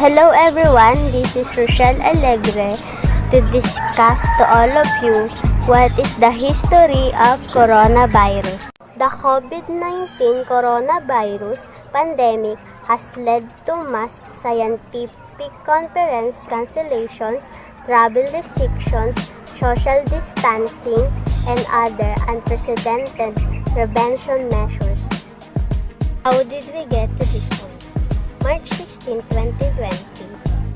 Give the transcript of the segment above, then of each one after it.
Hello everyone, this is Rochelle Alegre to discuss to all of you what is the history of coronavirus. The COVID-19 coronavirus pandemic has led to mass scientific conference cancellations, travel restrictions, social distancing, and other unprecedented prevention measures. How did we get to this point? March 16, 2020,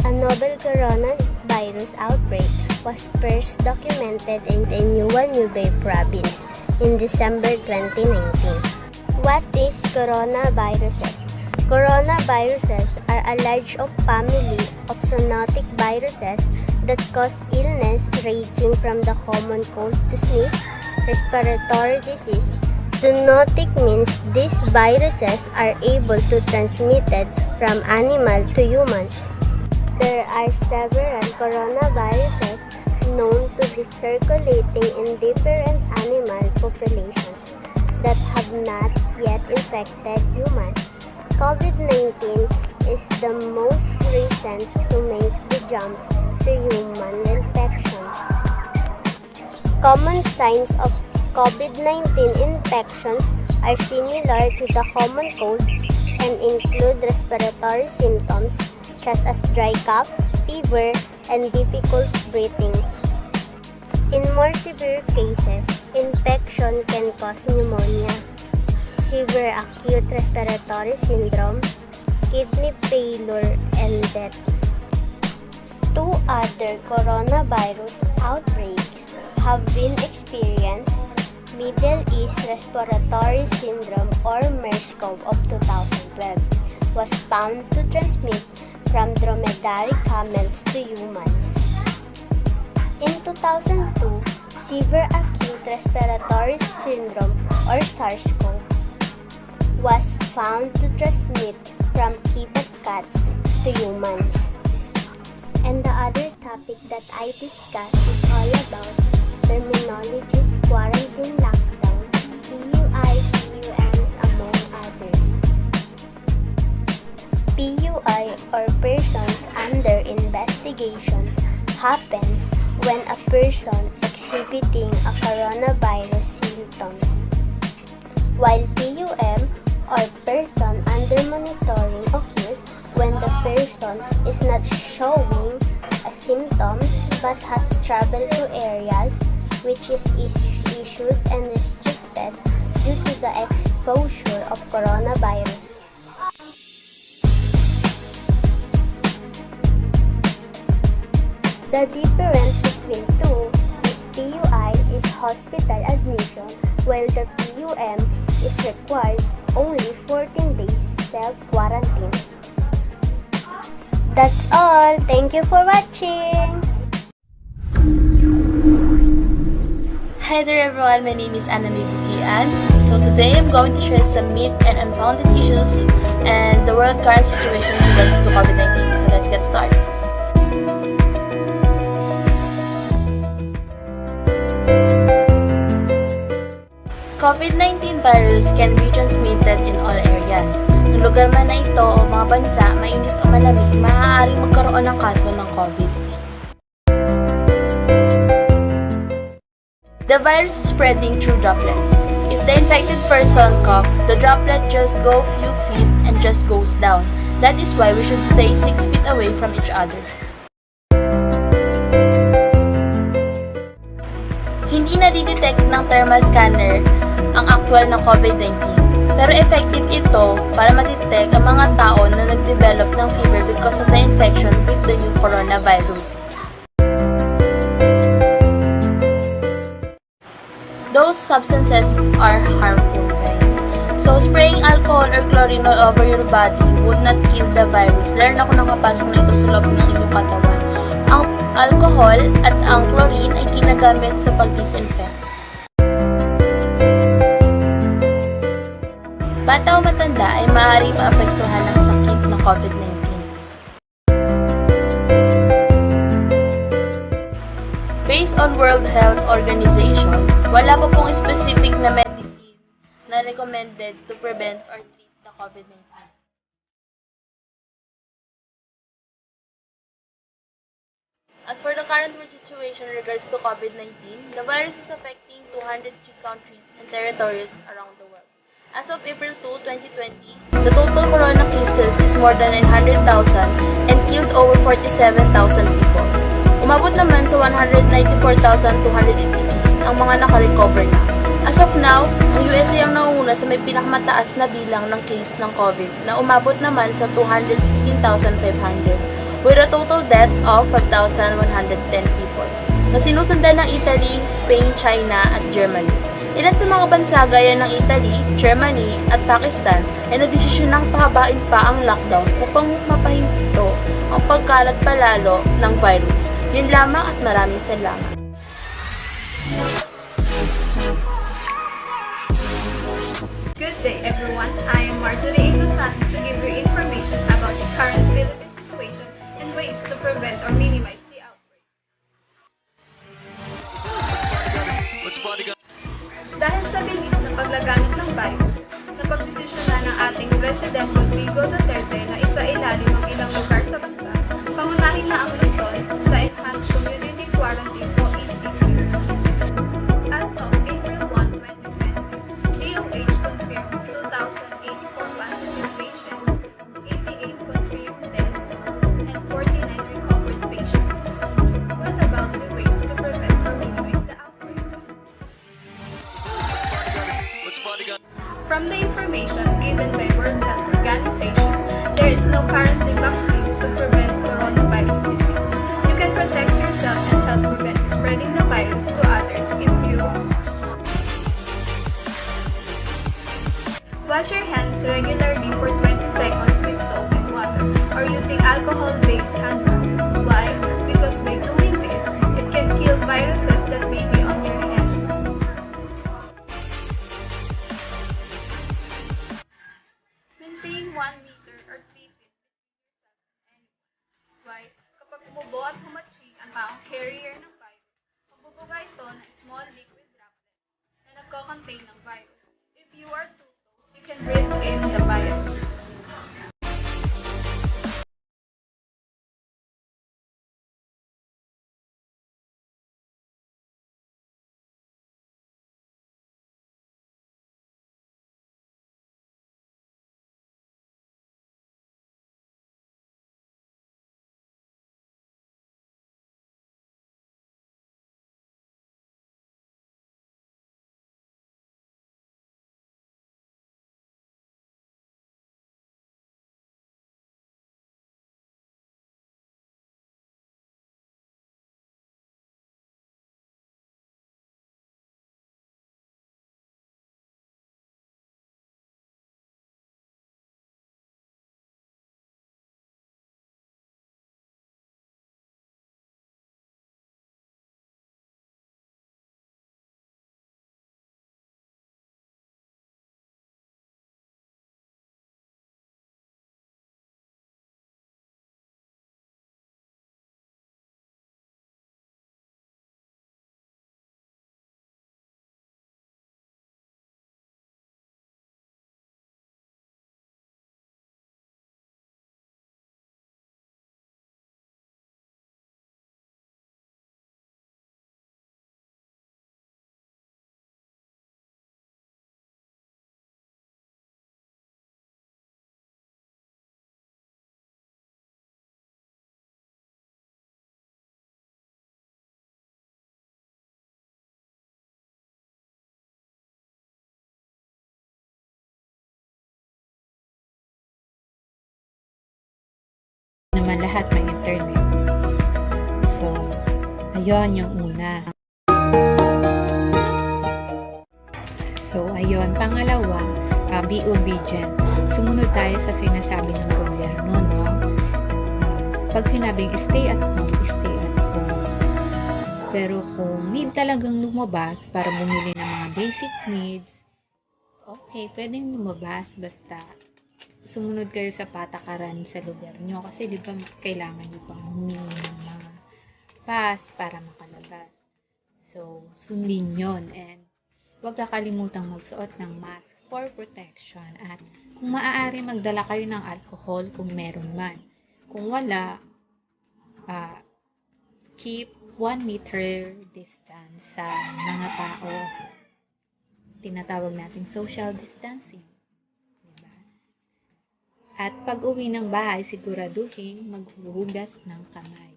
a novel coronavirus outbreak was first documented in Hubei province in December 2019. What is coronaviruses? Coronaviruses are a large family of zoonotic viruses that cause illness ranging from the common cold to sneeze, respiratory disease. Zoonotic means these viruses are able to be transmitted from animal to humans. There are several coronaviruses known to be circulating in different animal populations that have not yet infected humans. COVID-19 is the most recent to make the jump to human infections. Common signs of COVID-19 infections are similar to the common cold and include respiratory symptoms such as dry cough, fever, and difficult breathing. In more severe cases, infection can cause pneumonia, severe acute respiratory syndrome, kidney failure, and death. Two other coronavirus outbreaks have been experienced. Middle East Respiratory Syndrome or MERS-CoV of 2012 was found to transmit from dromedary camels to humans. In 2002, Severe Acute Respiratory Syndrome or SARS-CoV was found to transmit from kitted cats to humans. And the other topic that I discussed is all about terminologies, quarantine, lockdown, PUI, PUMs, among others. PUI or persons under investigations happens when a person exhibiting a coronavirus symptoms, while PUM or person under monitoring occurs when the person is not showing symptoms but has traveled to areas which is issued and restricted due to the exposure of coronavirus. The difference between two is PUI is hospital admission, while the PUM is requires only 14 days self-quarantine. That's all. Thank you for watching. Hi there everyone, my name is Annalyn and so today I'm going to share some myth and unfounded issues and the world current situations related to COVID-19. So let's get started. COVID-19 virus can be transmitted in all areas. Ang lugar man na ito o mga bansa, mainit o malamig, maaaring magkaroon ng kaso ng COVID. The virus is spreading through droplets. If the infected person coughs, the droplet just goes few feet and just goes down. That is why we should stay 6 feet away from each other. Hindi na-detect ng thermal scanner ang actual na COVID-19, pero effective ito para ma-detect ang mga tao na nag-develop ng fever because of the infection with the new coronavirus. Those substances are harmful, guys. So, spraying alcohol or chlorine all over your body would not kill the virus. Lalo na kung nakapasok na ito sa loob ng inyong katawan. Ang alcohol at ang chlorine ay ginagamit sa pag-disinfect. Bata o matanda ay maaari maapektuhan ng sakit ng COVID-19. Based on World Health Organization, wala pa pong specific na medicine na recommended to prevent or treat the COVID-19. As for the current world situation in regards to COVID-19, the virus is affecting 203 countries and territories around the world. As of April 2, 2020, the total corona cases is more than 900,000 and killed over 47,000 people. Umabot naman sa 194,286 ang mga nakarecover na. As of now, ang USA ang nangunguna sa may pinakamataas na bilang ng case ng COVID na umabot naman sa 216,500 with a total death of 5,110 people na sinusundan ng Italy, Spain, China at Germany. Ilan sa mga bansa gaya ng Italy, Germany at Pakistan ay nagdesisyon ng pahabain pa ang lockdown upang mapahinto ang pagkalat palalo ng virus. Yun lamang at maraming salamat. Good day everyone, I am Marjorie Inosani to give you information about the current Philippine situation and ways to prevent or minimize the outbreak. Dahil sa bilis na paglaganap ng virus, napagdesisyonan ng ating President Rodrigo Duterte na isailalim ang ilang lugar sa bansa, pangunahin na ang Luzon sa Enhanced Community Quarantine o ECQ. As of April 1, 2020, DOH confirmed 2,084 positive patients, 88 confirmed deaths, and 49 recovered patients. What about the ways to prevent or minimize the outbreak? From the information given by World Health Organization, there is no currently vaccine to prevent coronavirus disease. You can protect yourself and help prevent spreading the virus to others if you wash your hands regularly for 20 seconds with soap and water or using alcohol-based hand rub. Why? Because by doing this, it can kill viruses that may be on your hands. Maintain 1 meter or 3 feet between yourself and anyone. Why? Kapag umubo at humatsi ang taong carrier ng virus, magbubuga ito ng small liquid droplets na nagko-contain ng virus. If you are too close, you can breathe in the virus. Naman lahat may internet. So, ayun yung una. So, ayun. Pangalawa, be obedient. Sumunod tayo sa sinasabi ng gobyerno, no? Pag sinabing stay at home, stay at home. Pero kung need talagang lumabas para bumili ng mga basic needs, okay, pwedeng lumabas basta sumunod kayo sa patakaran sa lugar nyo kasi di ba kailangan nyo pang humingi ng mga pass para makalabas. So, sundin yon and huwag kakalimutan magsuot ng mask for protection at kung maaari magdala kayo ng alcohol kung meron man. Kung wala, keep 1 meter distance sa mga tao. Tinatawag natin social distancing. Diba? At pag uwi ng bahay, siguraduhin maghuhugas ng kamay.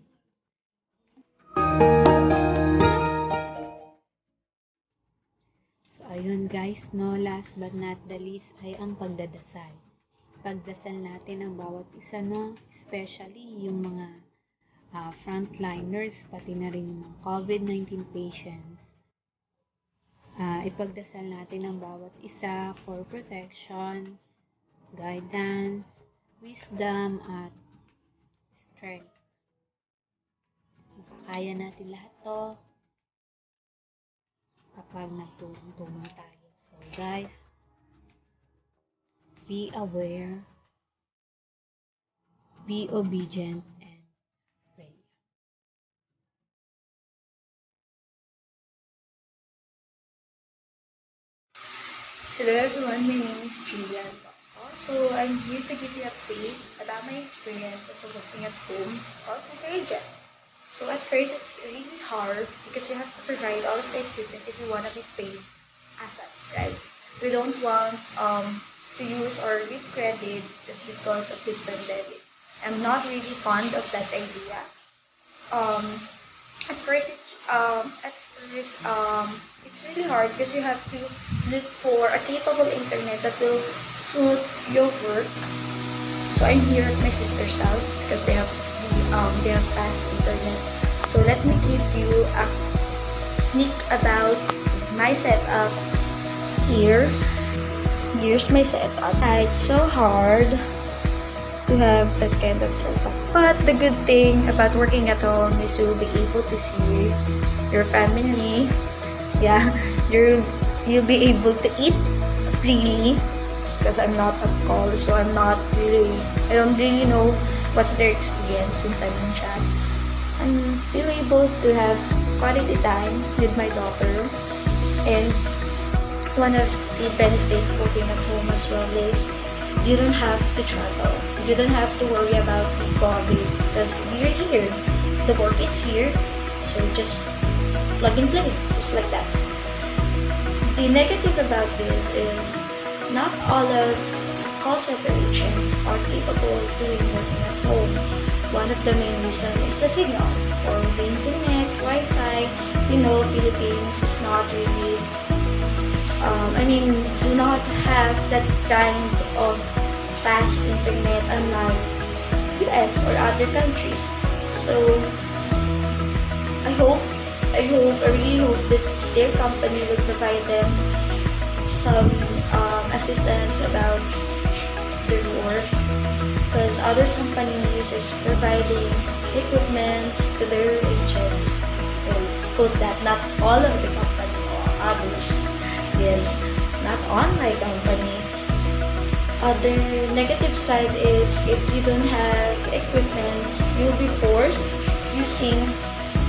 So, ayun guys, no, last but not the least ay ang pagdadasal. Pagdasal natin ang bawat isa, no, especially yung mga frontliners, pati na rin yung mga COVID-19 patients. Ipagdasal natin ang bawat isa for protection, guidance, wisdom, at strength. Makakaya natin lahat to kapag nagtulong-tulong tayo. So guys, be aware, be obedient, and pray. Hello everyone, my name is Julian. Also, I'm here to give you an update about my experience as working at home also for agent. So at first, it's really hard because you have to provide all of the equipment if you want to be paid asset, right? We don't want to use or give credits just because of this pandemic. I'm not really fond of that idea. At first, it's really hard because you have to look for a capable internet that will suit your work. So I'm here at my sister's house because they have fast internet. So let me give you a sneak about my setup here. Here's my setup. It's so hard to have that kind of setup. But the good thing about working at home is you'll be able to see your family. Yeah, you'll be able to eat freely because I'm not at call, so I don't really know what's their experience since I'm in chat. I'm still able to have quality time with my daughter, and one of the benefits working at home as well is you don't have to travel. You don't have to worry about the COVID because you're here. The work is here, so just plug and play, just like that. The negative about this is not all of call center agents are capable of doing working at home. One of the main reasons is the signal or the internet, Wi-Fi. Philippines is not really do not have that kind of fast internet unlike US or other countries. So I really hope that their company will provide them some assistance about their work, because other companies is providing equipments to their agents. Well, not all of the company or others. Yes, not on my company. Other negative side is if you don't have equipment, you'll be forced using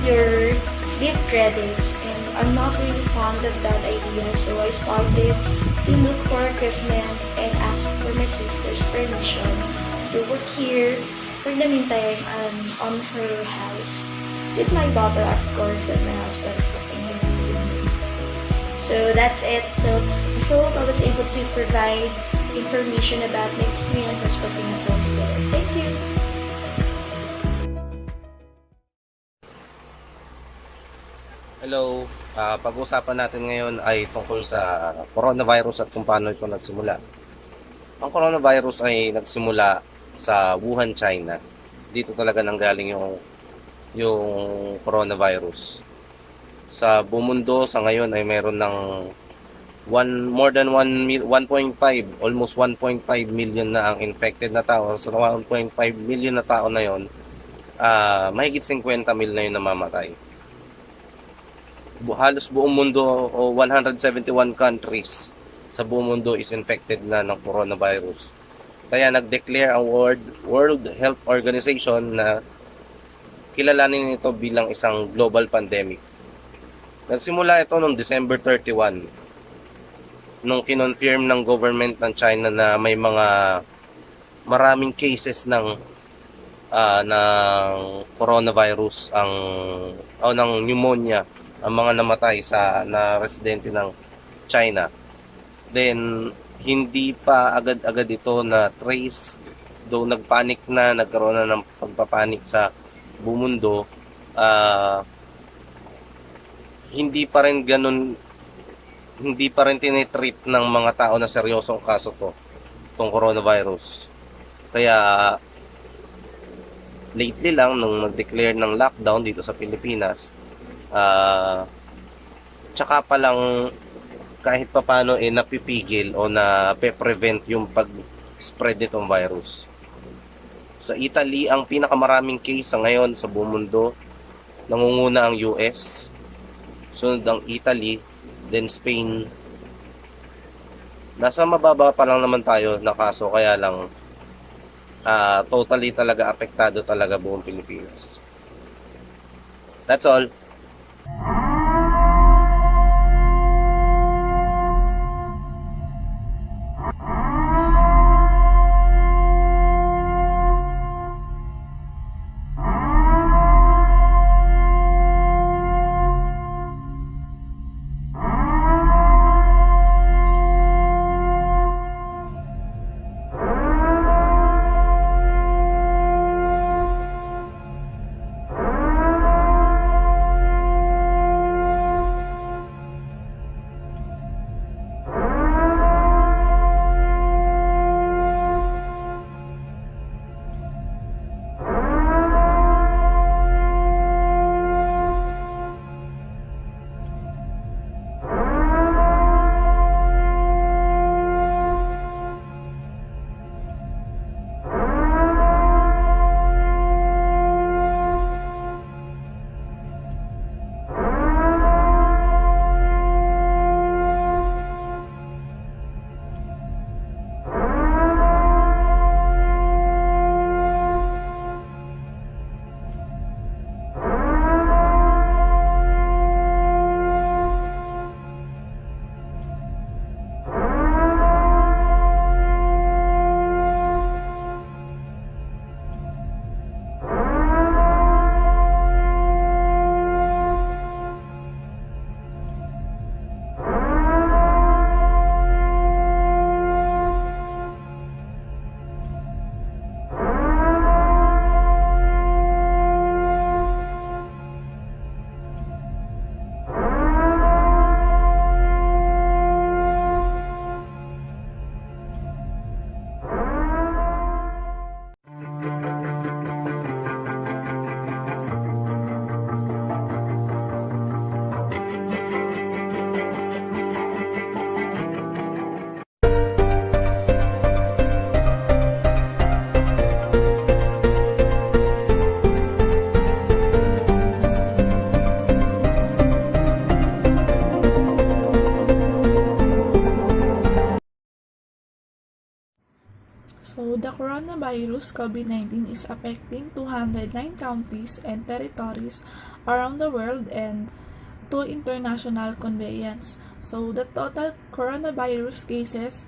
your leave credits, and I'm not really fond of that idea, so I started to look for equipment and ask for my sister's permission to work here. For the meantime, I'm on her house with my daughter, of course, and my husband working here with me. So that's it. So I hope I was able to provide information about my experience as working at home still. Thank you. Hello, pag-uusapan natin ngayon ay tungkol sa coronavirus at kung paano ito nagsimula. Ang coronavirus ay nagsimula sa Wuhan, China. Dito talaga nanggaling yung coronavirus. Sa buong mundo sa ngayon ay meron ng more than 1.5, almost 1.5 million na ang infected na tao. Sa 1.5 million na tao na yon, mahigit 50 mil na yun namamatay. Halos buong mundo o 171 countries sa buong mundo is infected na ng coronavirus. Kaya nag-declare ang World Health Organization na kilalanin ito bilang isang global pandemic. Nagsimula ito noong December 31 nung kinonfirm ng government ng China na may maraming cases ng ng coronavirus o ng pneumonia ang mga namatay na residente ng China. Then hindi pa agad-agad ito na trace, though nagkaroon na ng pagpapanik sa buong mundo. Hindi pa rin tinitreat ng mga tao na seryosong kaso itong coronavirus. Kaya lately lang nung nag-declare ng lockdown dito sa Pilipinas, tsaka pa lang kahit papano napipigil o na-prevent yung pag-spread nitong virus. Sa Italy, ang pinakamaraming case ngayon sa buong mundo, nangunguna ang US, sunod ang Italy, then Spain. Nasa mababa pa lang naman tayo na kaso, kaya lang totally talaga apektado talaga buong Pilipinas. That's all. So, the coronavirus COVID-19 is affecting 209 countries and territories around the world and 2 international conveyance. So, the total coronavirus cases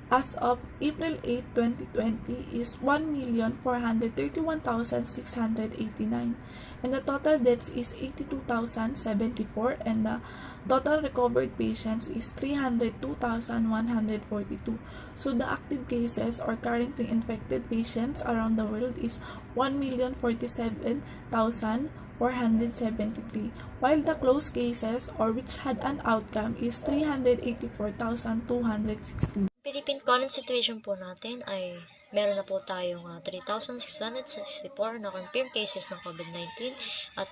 as of April 8, 2020 is 1,431,689 and the total deaths is 82,074 and the total recovered patients is 302,142. So the active cases or currently infected patients around the world is 1,047,473, while the closed cases or which had an outcome is 384,216. Philippine current situation po natin ay meron na po tayong 3,664 na confirmed cases ng COVID-19 at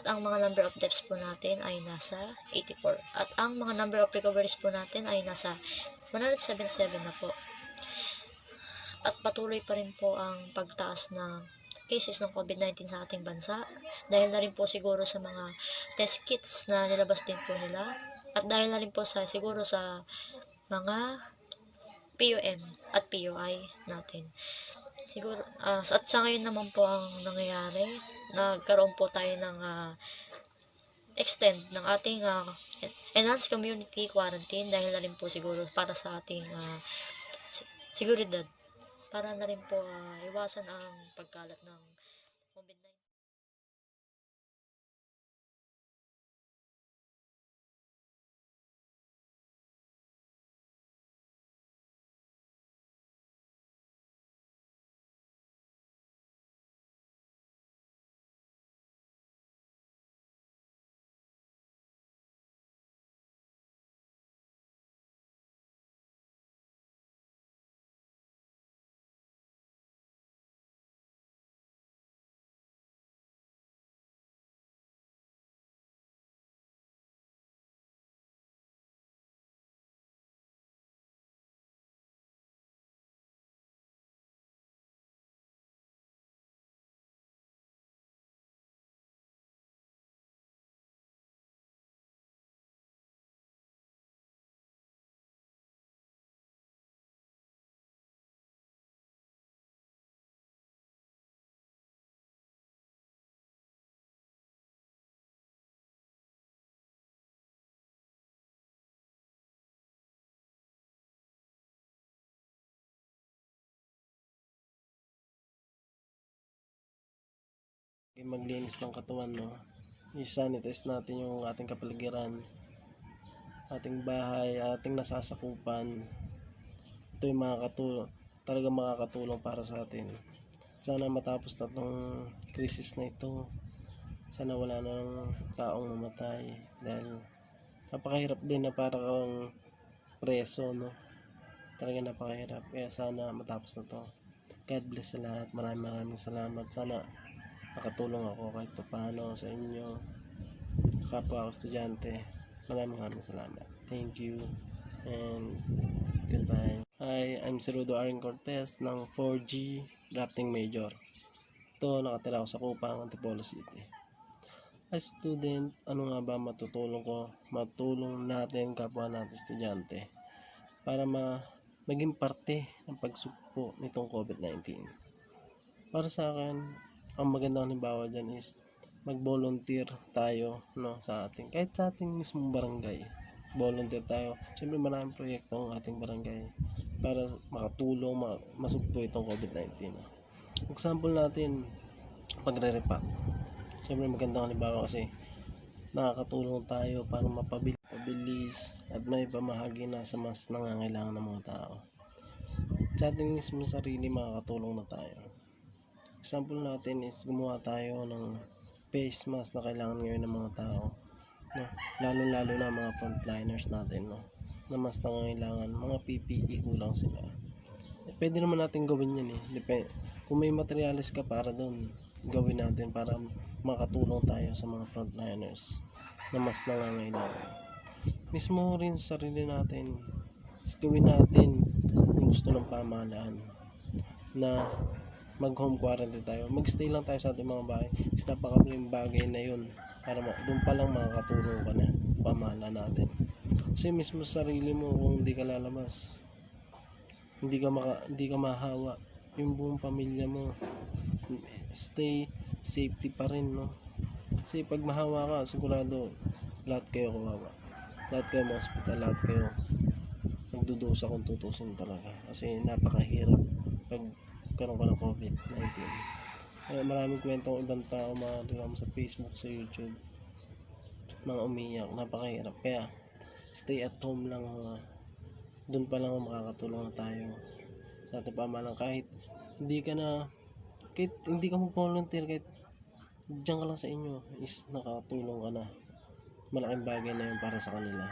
ang mga number of deaths po natin ay nasa 84 at ang mga number of recoveries po natin ay nasa 177 na po. At patuloy pa rin po ang pagtaas ng cases ng COVID-19 sa ating bansa dahil na rin po siguro sa mga test kits na nilabas din po nila at dahil na rin po siguro sa mga POM at POI natin. Siguro, at sa ngayon naman po ang nangyayari, nagkaroon po tayo ng extend ng ating enhanced community quarantine dahil na rin po siguro para sa ating seguridad. para na rin po iwasan ang pagkalat ng COVID-19. Maglinis ng katawan, no? I-sanitize natin yung ating kapaligiran, ating bahay, ating nasasakupan. Ito yung talaga makakatulong para sa atin. Sana matapos na itong krisis na ito. Sana wala nang taong mamatay dahil napakahirap din na para kang preso, no? Talaga napakahirap. Kaya sana matapos na to. God bless sa lahat. Maraming salamat. Sana nakatulong ako kahit paano sa inyo, sa kapwa ako estudyante. Maraming salamat. Thank you and goodbye. Hi, I'm si Rudo Aring Cortez ng 4G Drafting Major. Ito, nakatira ako sa Kupang, Antipolo City. As student, ano nga ba matutulong ko? Matulong natin, kapwa natin estudyante, para maging parte ng pagsugpo nitong COVID-19. Para sa akin, ang magandang halimbawa dyan is mag-volunteer tayo, no, kahit sa ating mismong barangay. Volunteer tayo. Siyempre maraming proyekto ang ating barangay para makatulong, masugpo itong COVID-19. Example natin, pagre-repack. Siyempre magandang halimbawa kasi nakakatulong tayo para mapabilis at may pamahagi na sa mas nangangailangan ng mga tao. Sa ating mismo sarili, makakatulong na tayo. Example natin is gumawa tayo ng face mask na kailangan ngayon ng mga tao, no? Lalo na mga frontliners natin, no? Na mas nangangailangan, mga PPE kulang sila. Pwede naman natin gawin yan kung may materials ka para doon, gawin natin para makatulong tayo sa mga frontliners na mas nangangailangan. Mismo rin sa sarili natin, gawin natin yung gusto ng pamahalaan na mag-home quarantine tayo. Mag-stay lang tayo sa ating mga bahay. Is napakalaking bagay na yun para doon pa lang makakatulong ka na pamahala natin. Kasi mismo sa sarili mo, kung hindi ka lalabas, hindi ka mahawa, yung buong pamilya mo, stay safety pa rin, no? Kasi pag mahawa ka, sigurado lahat kayo kawawa, lahat kayo mga hospital, lahat kayo magdudusa kung tutusin talaga, kasi napakahirap pag karoon ka ng COVID-19. Maraming kwentong ibang tao makakita sa Facebook, sa YouTube, mga umiyak, napakahirap. Kaya stay at home lang, doon pa lang makakatulong tayo sa ating pamahalaan. Kahit hindi ka mag-volunteer, kahit diyan ka lang sa inyo, is nakatulong ka na. Malaking bagay na yun para sa kanila.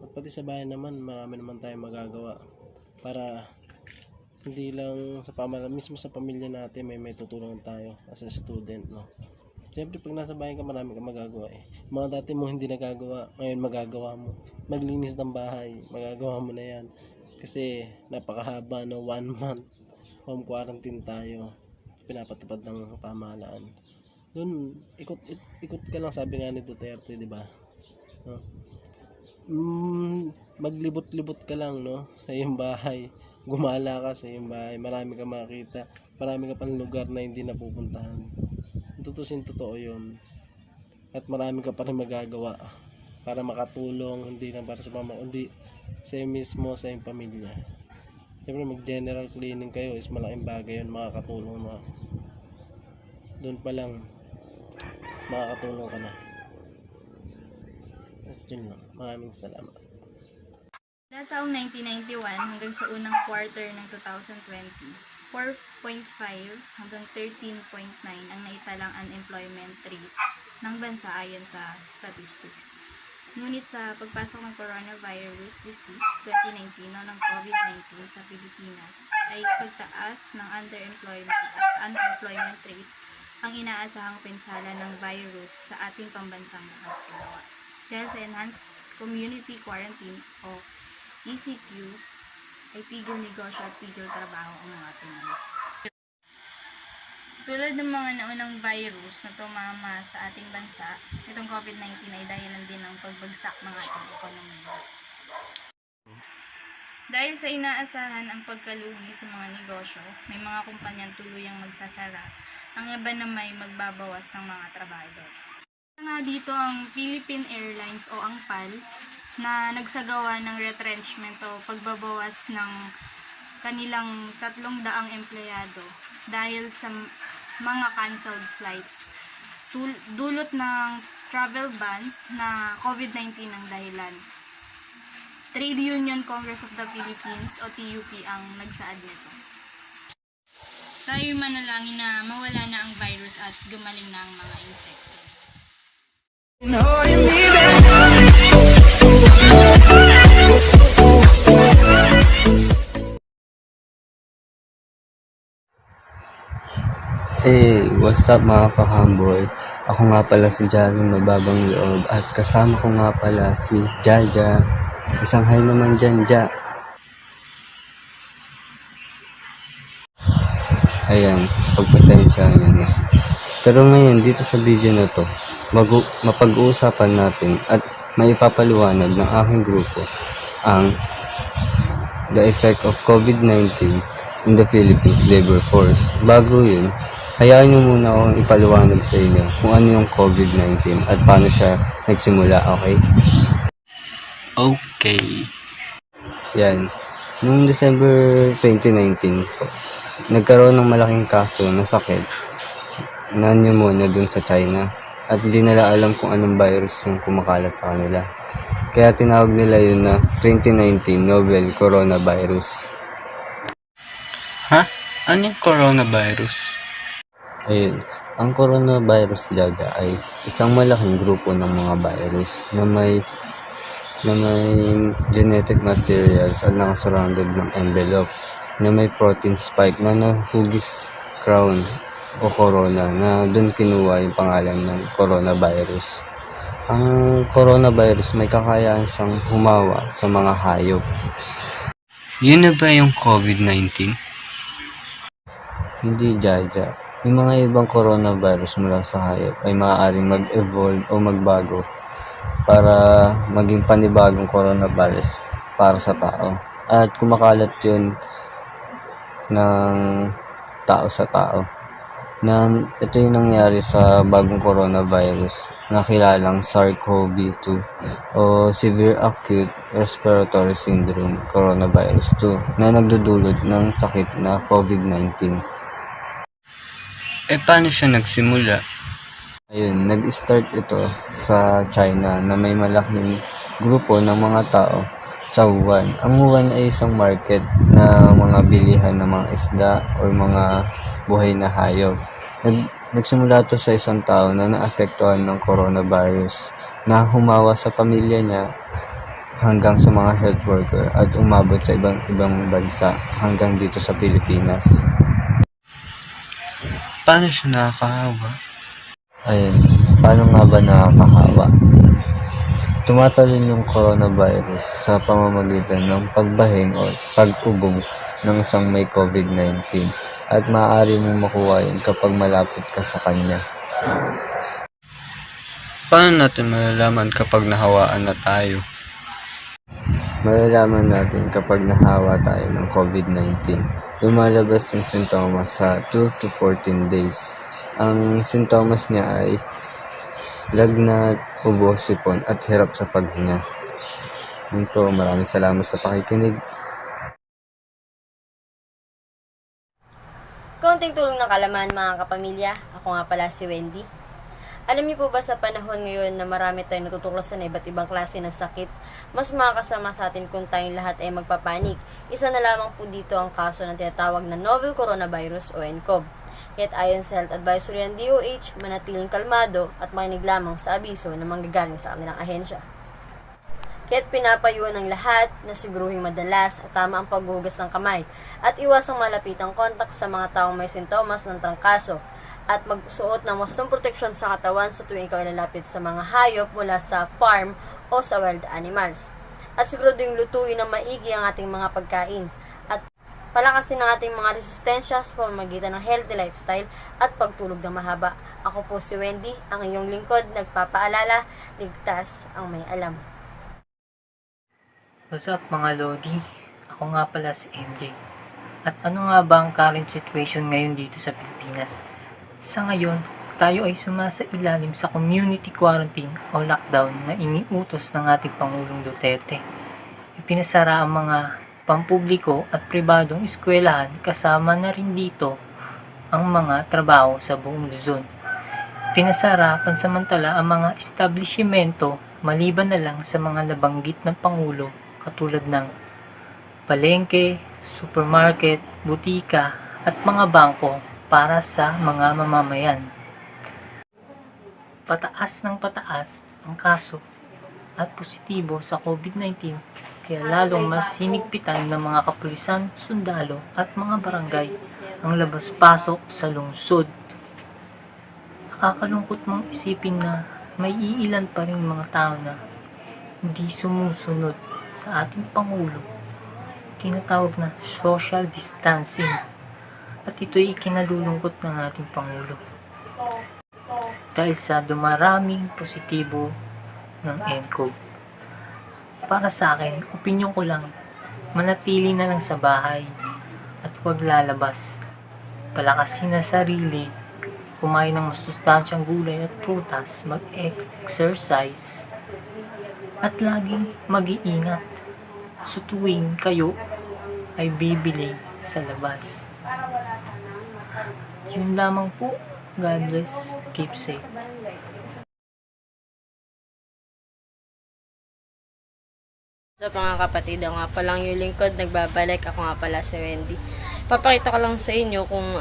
At pati sa bahay naman, marami naman tayong magagawa para hindi lang sa pamahalaan, mismo sa pamilya natin may tutulong tayo as a student, no? Siyempre pag nasa bahay ka, marami kang magagawa mga dati mo hindi nagagawa, ngayon magagawa mo. Maglinis ng bahay, magagawa mo na yan kasi napakahaba, no? 1 month home quarantine tayo, pinapatupad ng pamahalaan. Doon ikot ka lang, sabi nga ni Duterte, di ba, no? Maglibot-libot ka lang, no, sa iyong bahay. Gumala ka sa iyong bahay, marami ka makita, marami ka pang lugar na hindi napupuntahan. Totoo yun. At marami ka pa rin magagawa para makatulong, hindi lang para sa kundi sa iyo mismo, sa iyong pamilya. Siyempre mag-general cleaning kayo is malaking bagay yun, makakatulong na. Doon pa lang, makakatulong ka na. At yun lang, maraming salamat. Mula taong 1991 hanggang sa unang quarter ng 2020, 4.5 hanggang 13.9 ang naitalang unemployment rate ng bansa ayon sa statistics. Ngunit sa pagpasok ng coronavirus disease 2019 o ng COVID-19 sa Pilipinas ay pagtaas ng underemployment at unemployment rate ang inaasahang pinsala ng virus sa ating pambansang lakas pagawa. Dahil sa enhanced community quarantine o ECQ ay tigil negosyo at tigil trabaho ang mga Pinoy. Tulad ng mga naunang virus na tumama sa ating bansa, itong COVID-19 ay dahilan din ng pagbagsak ng ating ekonomiya. Dahil sa inaasahan ang pagkalugi sa mga negosyo, may mga kumpanyang tuluyang magsasara, ang iba na may magbabawas ng mga trabahador. Nga dito ang Philippine Airlines o ang PAL na nagsagawa ng retrenchment o pagbabawas ng kanilang 300 empleyado dahil sa mga canceled flights. Dulot ng travel bans na COVID-19 ang dahilan. Trade Union Congress of the Philippines o TUP ang nagsaad nito. Tayo'y manalangin na mawala na ang virus at gumaling na ang mga infected. Hey, what's up mga kahamboy? Ako nga pala si Jaring Mababang Loob at kasama ko nga pala si Jaja. Isang hi naman dyan, Ja. Ayan, pagpasensya nyo na. Pero ngayon, dito sa video na to, mapag-uusapan natin at maipapaliwanag ng aking grupo ang the effect of COVID-19 in the Philippines labor force. Bago yun, hayaan nyo muna akong ipaliwanag sa inyo kung ano yung COVID-19 at paano siya nagsimula, okay? Okay. Yan. Noong December 2019 po, nagkaroon ng malaking kaso na sakit na pneumonia dun sa China at hindi nila alam kung anong virus yung kumakalat sa kanila. Kaya tinawag nila yun na 2019 Novel Coronavirus. Ha? Ano yung coronavirus? Ayun, ang coronavirus Jaja ay isang malaking grupo ng mga virus na may genetic materials at nakasurrounded ng envelope na may protein spike na nahugis crown o corona na doon kinuha yung pangalan ng coronavirus. Ang coronavirus may kakayaan siyang humawa sa mga hayop. Yun na ba yung COVID-19? Hindi, Jaja. Yung mga ibang coronavirus mula sa hayop ay maaaring mag-evolve o magbago para maging panibagong coronavirus para sa tao. At kumakalat yun ng tao sa tao. Ito yung nangyari sa bagong coronavirus na kilalang SARS-CoV-2 o Severe Acute Respiratory Syndrome Coronavirus 2 na nagdudulot ng sakit na COVID-19. Paano siya nagsimula? Ayun, nag-start ito sa China na may malaking grupo ng mga tao sa Wuhan. Ang Wuhan ay isang market na mga bilihan ng mga isda o mga buhay na hayop. Nagsimula ito sa isang tao na naapektuhan ng coronavirus na humawa sa pamilya niya hanggang sa mga health worker at umabot sa ibang bansa hanggang dito sa Pilipinas. Paano siya nakakahawa? Ayun, paano nga ba nakakahawa? Tumatalon yung coronavirus sa pamamagitan ng pagbahing o pag-ubog ng isang may COVID-19 at maaari mong makuha yun kapag malapit ka sa kanya. Paano natin malalaman kapag nahawaan na tayo? Malalaman natin kapag nahawa tayo ng COVID-19. Lumalabas yung sintomas sa 2 to 14 days. Ang sintomas niya ay lagnat, ubo, sipon at hirap sa paghinga. Yun po, maraming salamat sa pakikinig. Kaunting tulong ng kalaman mga kapamilya, ako nga pala si Wendy. Alam niyo po ba sa panahon ngayon na marami tayong natutuklasan na iba't ibang klase ng sakit, mas makakasama sa atin kung tayong lahat ay magpapanik. Isa na lamang po dito ang kaso ng tinatawag na novel coronavirus o nCoV. Kaya't ayon sa health advisory ng DOH, manatiling kalmado at makinig lamang sa abiso na manggagaling sa kanilang ahensya. Kaya't pinapayuhan ng lahat na siguruhin madalas at tama ang paghuhugas ng kamay at iwasang malapitang kontak sa mga taong may sintomas ng trangkaso at magsuot ng wastong proteksyon sa katawan sa tuwing ikaw ay lalapit sa mga hayop mula sa farm o sa wild animals. At siguradong lutuin ng maigi ang ating mga pagkain at palakasin ang ating mga resistensya sa pamamagitan ng healthy lifestyle at pagtulog ng mahaba. Ako po si Wendy, ang iyong lingkod, nagpapaalala, ligtas ang may alam. What's up mga Lodi? Ako nga pala si MJ. At ano nga ba ang current situation ngayon dito sa Pilipinas? Sa ngayon, tayo ay sumasailalim sa community quarantine o lockdown na iniutos ng ating Pangulong Duterte. Ipinasara ang mga pampubliko at pribadong eskwelahan kasama na rin dito ang mga trabaho sa buong Luzon. Pinasara pansamantala ang mga establishmento maliban na lang sa mga nabanggit ng Pangulo katulad ng palengke, supermarket, butika at mga bangko para sa mga mamamayan. Pataas ng pataas ang kaso at positibo sa COVID-19 kaya lalong mas hinigpitan ng mga kapulisan, sundalo at mga barangay ang labas-pasok sa lungsod. Nakakalungkot mong isipin na may iilan pa rin mga tao na hindi sumusunod sa ating Pangulo, tinatawag na social distancing, at ito'y ikinalulungkot ng ating Pangulo dahil sa dumaraming positibo ng nCoV. Para sa akin, opinyon ko lang, manatili na lang sa bahay at huwag lalabas, palakasin na sarili, kumain ng masustansyang gulay at prutas, mag-exercise, at laging mag-iingat sa tuwing kayo ay bibili sa labas. Yun lamang po. God bless. Keep safe. So mga kapatid, ako nga palang yung lingkod, nagbabalik. Ako nga pala si Wendy. Papakita ko lang sa inyo kung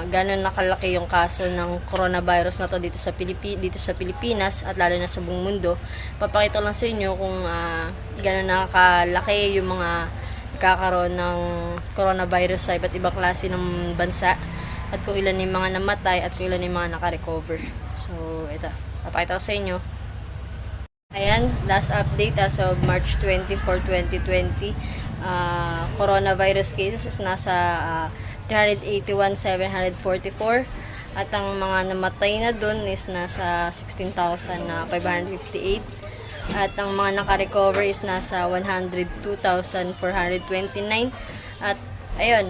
gano'n nakalaki yung kaso ng coronavirus na to dito sa Pilipinas at lalo na sa buong mundo. Papakita ko lang sa inyo kung gano'n nakalaki yung mga nagkakaroon ng coronavirus sa iba't ibang klase ng bansa at kung ilan yung mga namatay at kung ilan yung mga nakarecover. So, ito. Papakita ko sa inyo. Ayan, last update as of March 24, 2020. Coronavirus cases is nasa 381,744 at ang mga namatay na dun is nasa 16,558 at ang mga naka-recover is nasa 102,429 at ayun,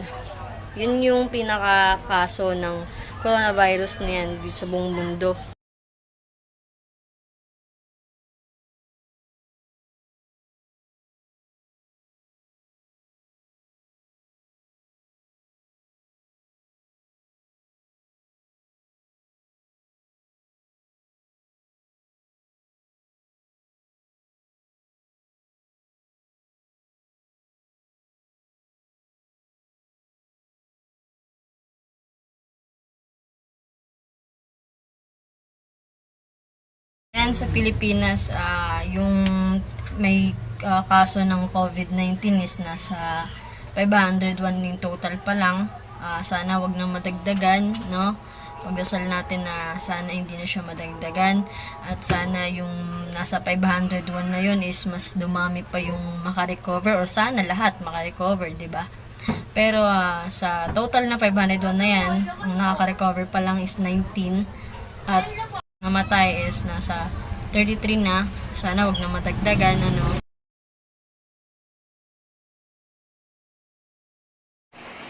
yun yung pinaka-kaso ng coronavirus na yan dito sa buong mundo. Yan sa Pilipinas, yung may kaso ng COVID-19 is nasa 501 in total pa lang. Sana wag na madagdagan, no? Pagdasal natin na sana hindi na siya madagdagan at sana yung nasa 501 na yun is mas dumami pa yung makarecover o sana lahat makarecover, di ba? Pero sa total na 501 na yan, ang nakaka-recover pa lang is 19 at namatay is nasa 33 na. Sana wag na madagdagan, ano.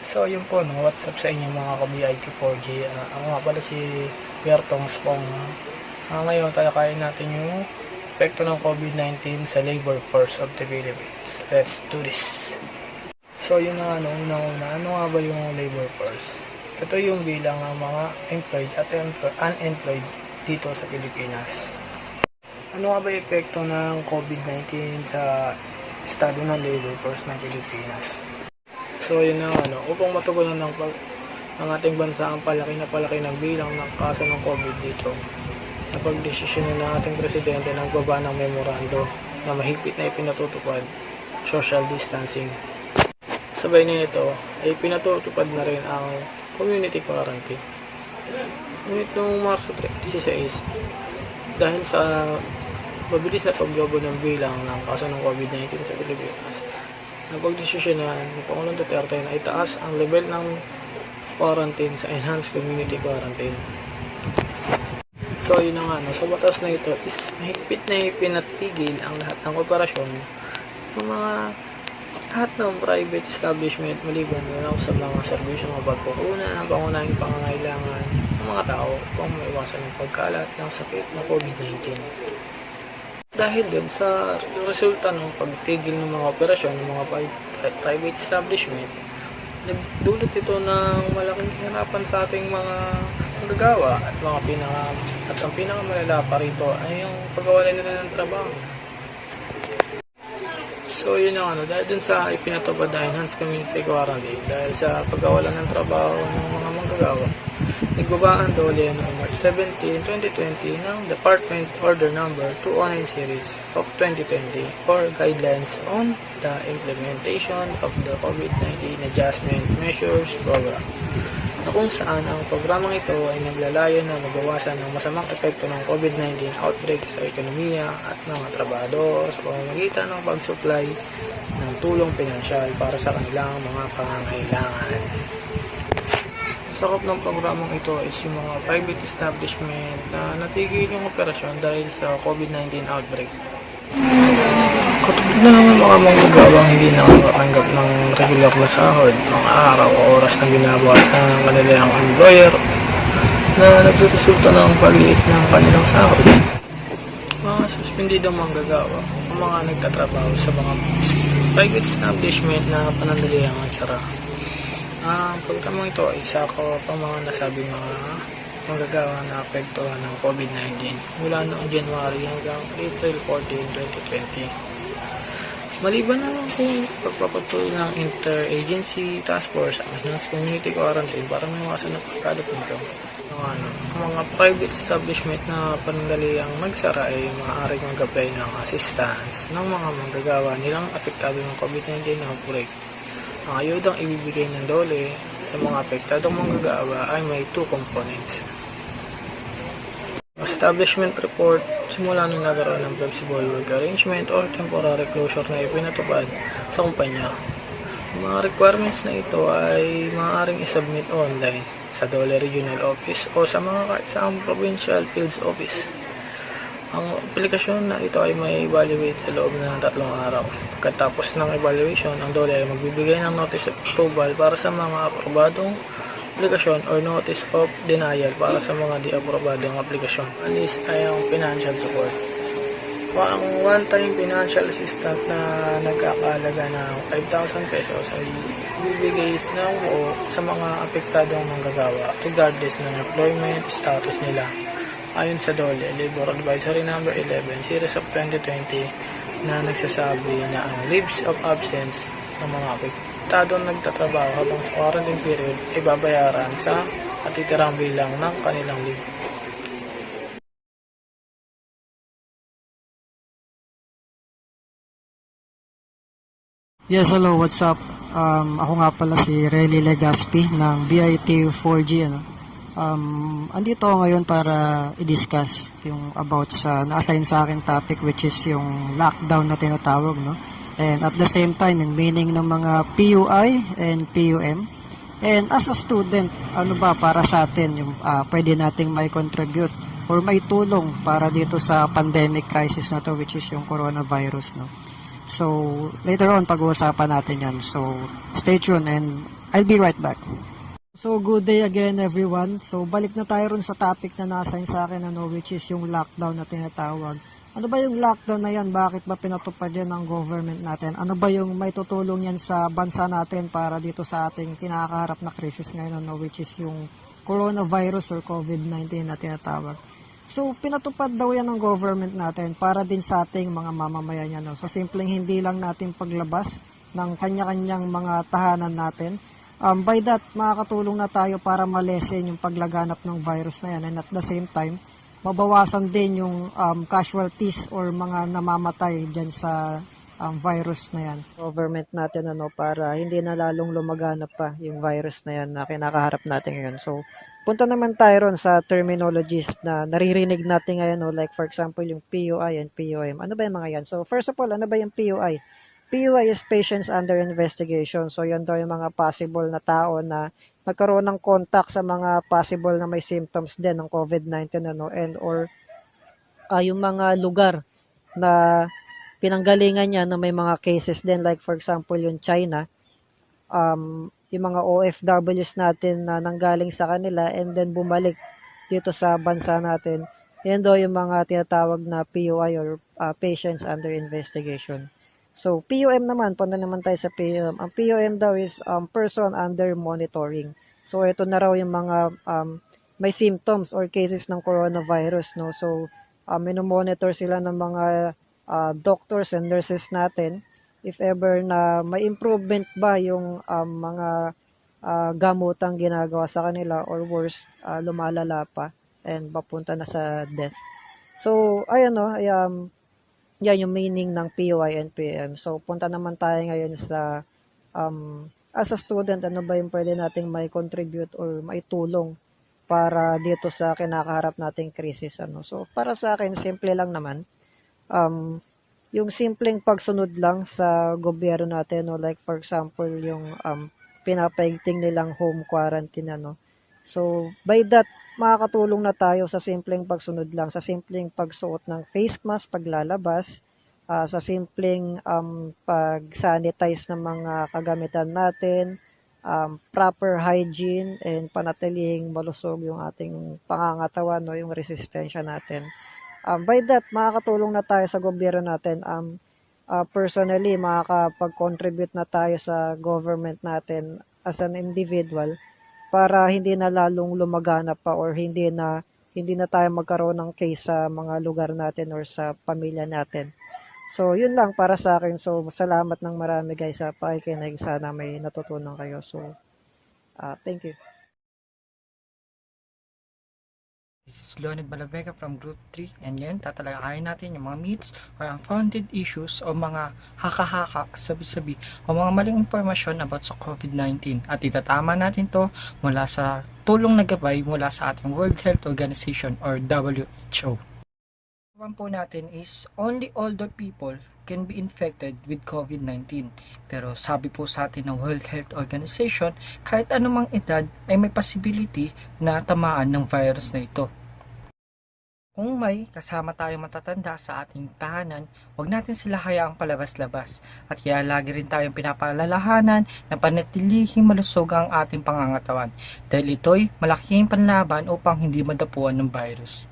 So yun po, no, what's up sa inyo mga ka-BIQ4G. Ako nga pala si Bertong Spong. Ngayon talakayin natin yung epekto ng COVID-19 sa labor force of the Philippines. Let's do this. So yun na, ano nga ba yung labor force? Ito yung bilang ng mga employed at unemployed dito sa Pilipinas. Ano nga ba epekto ng COVID-19 sa estado ng labor force ng Pilipinas? So yun na upang matugunan ng ating bansa ang palaki ng bilang ng kaso ng COVID dito, napagdesisyon ng ating presidente ng baba ng memorando na mahigpit na ipinatutupad social distancing. Sabay nito ay pinatutupad na rin ang community quarantine. Ngunit noong Marso 16, dahil sa mabilis na paglobo ng bilang ng kaso ng COVID-19 sa Pilipinas, napagdesisyonan ni Pangulong Duterte na itaas ang level ng quarantine sa enhanced community quarantine. So yun na sa batas na ito is mahigpit na ipinatigil ang lahat ng operasyon ng lahat ng private establishment maliban na lang sa mga serbisyong mapagkukunan ng pangunahing pangangailangan ng mga tao upang maiwasan ang pagkalat ng sakit na COVID-19. Dahil dun sa resulta ng pagtigil ng mga operasyon ng mga private establishment, nagdulot ito ng malaking hirapan sa ating mga manggagawa at ang pinakamalala pa rito ay yung pagkawalan nila ng trabaho. So yun dahil dun sa ipinatupad na enhanced community quarantine, dahil sa pagkawalan ng trabaho ng mga manggagawa, nagbabaan dole noong March 17, 2020 ng Department Order Number 209 Series of 2020 or Guidelines on the Implementation of the COVID-19 Adjustment Measures Program, na kung saan ang programang ito ay naglalayon na mabawasan ang masamang epekto ng COVID-19 outbreak sa ekonomiya at mga trabahador sa pamamagitan ng pag-supply ng tulong pinansyal para sa kanilang mga pangangailangan. Sakop ng programang ito is yung mga private establishment na natigil yung operasyon dahil sa COVID-19 outbreak. Katulad na naman mga manggagawang hindi nakakatanggap ng regular na sahod, mga araw o oras na binabawas ng kanilang employer na nagresulta ng pagliit ng kanilang sahod. Mga suspendidong manggagawa o mga nagtatrabaho sa mga private establishment na panandaliang nagsara. Ang programang ito ay sakop ang mga nasabing mga manggagawa na apektuhan ng COVID-19 mula noong January hanggang April 14, 2020. Maliban naman kung pagpapatuloy ng Interagency Task Force ang enhanced community quarantine para maiwasan ang pagkalat nito. Ang mga private establishment na panandaliang nagsara ay maaaring mag-apply ng assistance ng mga manggagawa nilang apektado ng COVID-19 outbreak. Ang ayudang ibibigay ng DOLE sa mga apektadong manggagawa ay may 2 components. Establishment report simula nung nagkaroon ng flexible work arrangement or temporary closure na ipinatupad sa kumpanya. Ang mga requirements na ito ay maaaring isubmit online sa DOLE Regional Office o sa mga kahit saang Provincial Field Office. Ang aplikasyon na ito ay may evaluate sa loob ng 3 araw. Pagkatapos ng evaluation, ang DOLE ay magbibigay ng notice of approval para sa mga aprobadong aplikasyon or notice of denial para sa mga di-aprobadong aplikasyon. Ang list ay ang financial support. Ang one-time financial assistance na nagkakahalaga ng 5,000 pesos ay bibigay ng buo sa mga apektadong manggagawa regardless ng employment status nila. Ayon sa DOLE, Labor Advisory Number 11, Series of 2020 na nagsasabi na ang leaves of absence ng mga apektadong nagtatrabaho habang sa quarantine period ay babayaran sa katitirang bilang ng kanilang leave. Yes, hello, what's up? Ako nga pala si Relly Legaspi ng BIT 4G. Andito ako ngayon para i-discuss yung about sa na-assign sa akin topic, which is yung lockdown na tinatawag, no? And at the same time, yung meaning ng mga PUI and PUM. And as a student, ano ba para sa atin yung pwede nating may contribute or may tulong para dito sa pandemic crisis na to, which is yung coronavirus, no? So, later on, pag-uusapan natin yan. So, stay tuned and I'll be right back. So, good day again, everyone. So, balik na tayo rin sa topic na na-assign sa akin, which is yung lockdown na tinatawag. Ano ba yung lockdown na yan? Bakit ba pinatupad yan ng government natin? Ano ba yung may tutulong yan sa bansa natin para dito sa ating kinakaharap na krisis ngayon, no? Which is yung coronavirus or COVID-19 na tinatawag. So, pinatupad daw yan ng government natin para din sa ating mga mamamayan yan. No? So, simpleng hindi lang natin paglabas ng kanya-kanyang mga tahanan natin. By that, makakatulong na tayo para malesen yung paglaganap ng virus na yan. And at the same time, mabawasan din yung casualties or mga namamatay dyan sa virus na yan. Government natin para hindi na lalong lumaganap pa yung virus na yan na kinakaharap natin ngayon. So, punta naman tayo ron sa terminologies na naririnig natin ngayon, like for example yung PUI and PUM. Ano ba yung mga yan? So, first of all, ano ba yung PUI? PUI is patients under investigation. So, yan daw yung mga possible na tao na nagkaroon ng contact sa mga possible na may symptoms din ng COVID-19 and or yung mga lugar na pinanggalingan niya na may mga cases din, like for example yung China, yung mga OFWs natin na nanggaling sa kanila and then bumalik dito sa bansa natin. Yan daw yung mga tinatawag na PUI or patients under investigation. So, PUM naman, punta naman tayo sa PUM. Ang PUM daw is person under monitoring. So, ito na raw yung mga may symptoms or cases ng coronavirus, no? So, minomonitor sila ng mga doctors and nurses natin if ever na may improvement ba yung mga gamotang ginagawa sa kanila or worse, lumalala pa and papunta na sa death. So, ayun, no, yan yung meaning ng PUI and PM. So, punta naman tayo ngayon sa, as a student, ano ba yung pwede nating may contribute or may tulong para dito sa kinakaharap nating krisis. So, para sa akin, simple lang naman. Yung simpleng pagsunod lang sa gobyerno natin, like for example, yung pinapaigting nilang home quarantine. So, by that, makakatulong na tayo sa simpleng pagsunod lang, sa simpleng pagsuot ng face mask, paglalabas, sa simpleng pag-sanitize ng mga kagamitan natin, proper hygiene, and panatiling malusog yung ating pangangatawan, yung resistensya natin. By that, makakatulong na tayo sa gobyerno natin. Personally, makakapag-contribute na tayo sa government natin as an individual para hindi na lalong lumaganap pa or hindi na tayo magkaroon ng case sa mga lugar natin or sa pamilya natin. So, yun lang para sa akin. So, salamat ng marami guys sa pakikinig. Sana may natutunan kayo. So, thank you. This is Leonid Malavega from Group 3 and ngayon tatalakayin natin yung mga myths or unfounded issues o mga haka-haka, sabi-sabi o mga maling impormasyon about sa COVID-19 at itatama natin to mula sa tulong na gabay mula sa ating World Health Organization or WHO. One po natin is only older people can be infected with COVID-19. Pero sabi po sa atin ng World Health Organization, kahit anumang edad ay may possibility na tamaan ng virus na ito. Kung may kasama tayong matatanda sa ating tahanan, huwag natin sila hayaang palabas-labas at kaya lagi rin tayong pinapaalalahanan na panatilihing malusog ang ating pangangatawan dahil ito'y malaking panlaban upang hindi madapuan ng virus.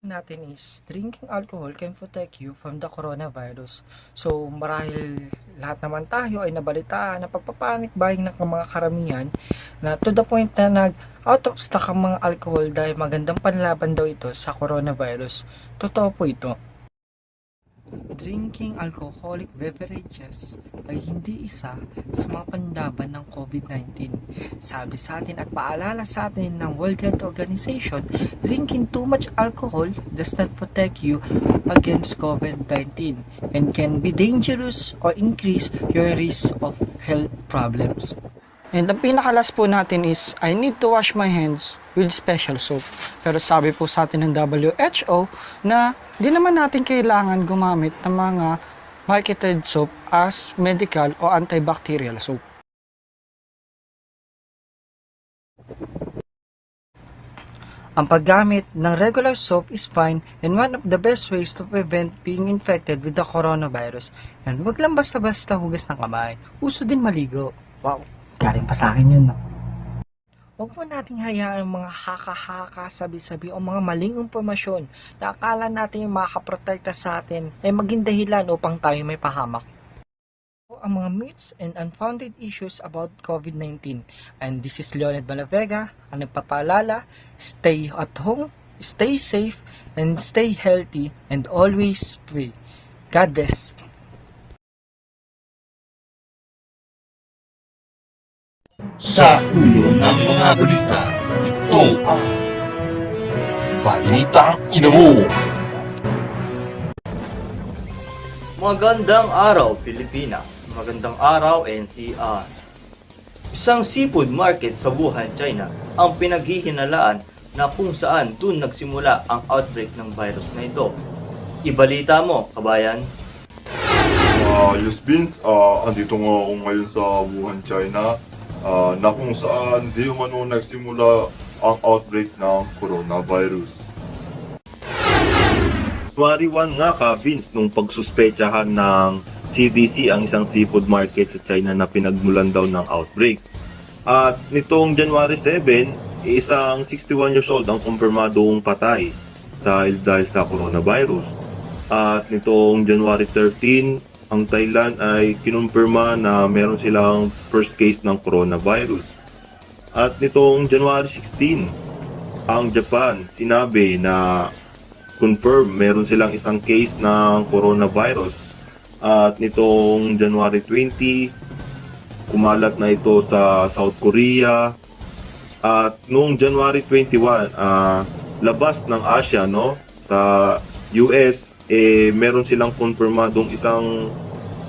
Natin is drinking alcohol can protect you from the coronavirus. So marahil lahat naman tayo ay nabalitaan na pagpapanik buying ng mga karamihan na to the point na nag out of stock ang mga alcohol dahil magandang panlaban daw ito sa coronavirus. Totoo po ito. Drinking alcoholic beverages ay hindi isa sa mga panlaban ng COVID-19. Sabi sa atin at paalala sa atin ng World Health Organization, drinking too much alcohol does not protect you against COVID-19 and can be dangerous or increase your risk of health problems. And ang pinakalas po natin is, I need to wash my hands with special soap. Pero sabi po sa atin ng WHO na di naman natin kailangan gumamit ng mga marketed soap as medical o antibacterial soap. Ang paggamit ng regular soap is fine and one of the best ways to prevent being infected with the coronavirus. And wag lang basta-basta hugas ng kamay. Uso din maligo. Wow! Galing pa sa akin yun, no? Huwag mo nating hayaan ang mga haka-haka, sabi-sabi o mga maling impormasyon na akala natin yung makakaprotekta sa atin ay maging dahilan upang tayo may pahamak. Ang mga myths and unfounded issues about COVID-19. And this is Leonard Malavega, ang nagpapaalala, stay at home, stay safe, and stay healthy, and always pray. God bless. Sa ulo ng mga balita, ito ang Balitang Ina Mo! Magandang araw, Pilipinas. Magandang araw, NCR. Isang seafood market sa Wuhan, China, ang pinaghihinalaan na kung saan dun nagsimula ang outbreak ng virus na ito. Ibalita mo, kabayan. Yes, Vince. Andito nga ako ngayon sa Wuhan, China, na kung saan di umano nagsimula ang outbreak ng coronavirus. January 1 nga ka, Vince, nung pagsuspechahan ng CDC ang isang seafood market sa China na pinagmulan daw ng outbreak. At nitong January 7, isang 61 years old ang kumpirmadong patay dahil sa coronavirus. At nitong January 13, ang Thailand ay kinumpirma na meron silang first case ng coronavirus. At nitong January 16, ang Japan sinabi na confirm meron silang isang case ng coronavirus. At nitong January 20, kumalat na ito sa South Korea. At noong January 21, labas ng Asia, no, sa US, meron silang konfirmadong isang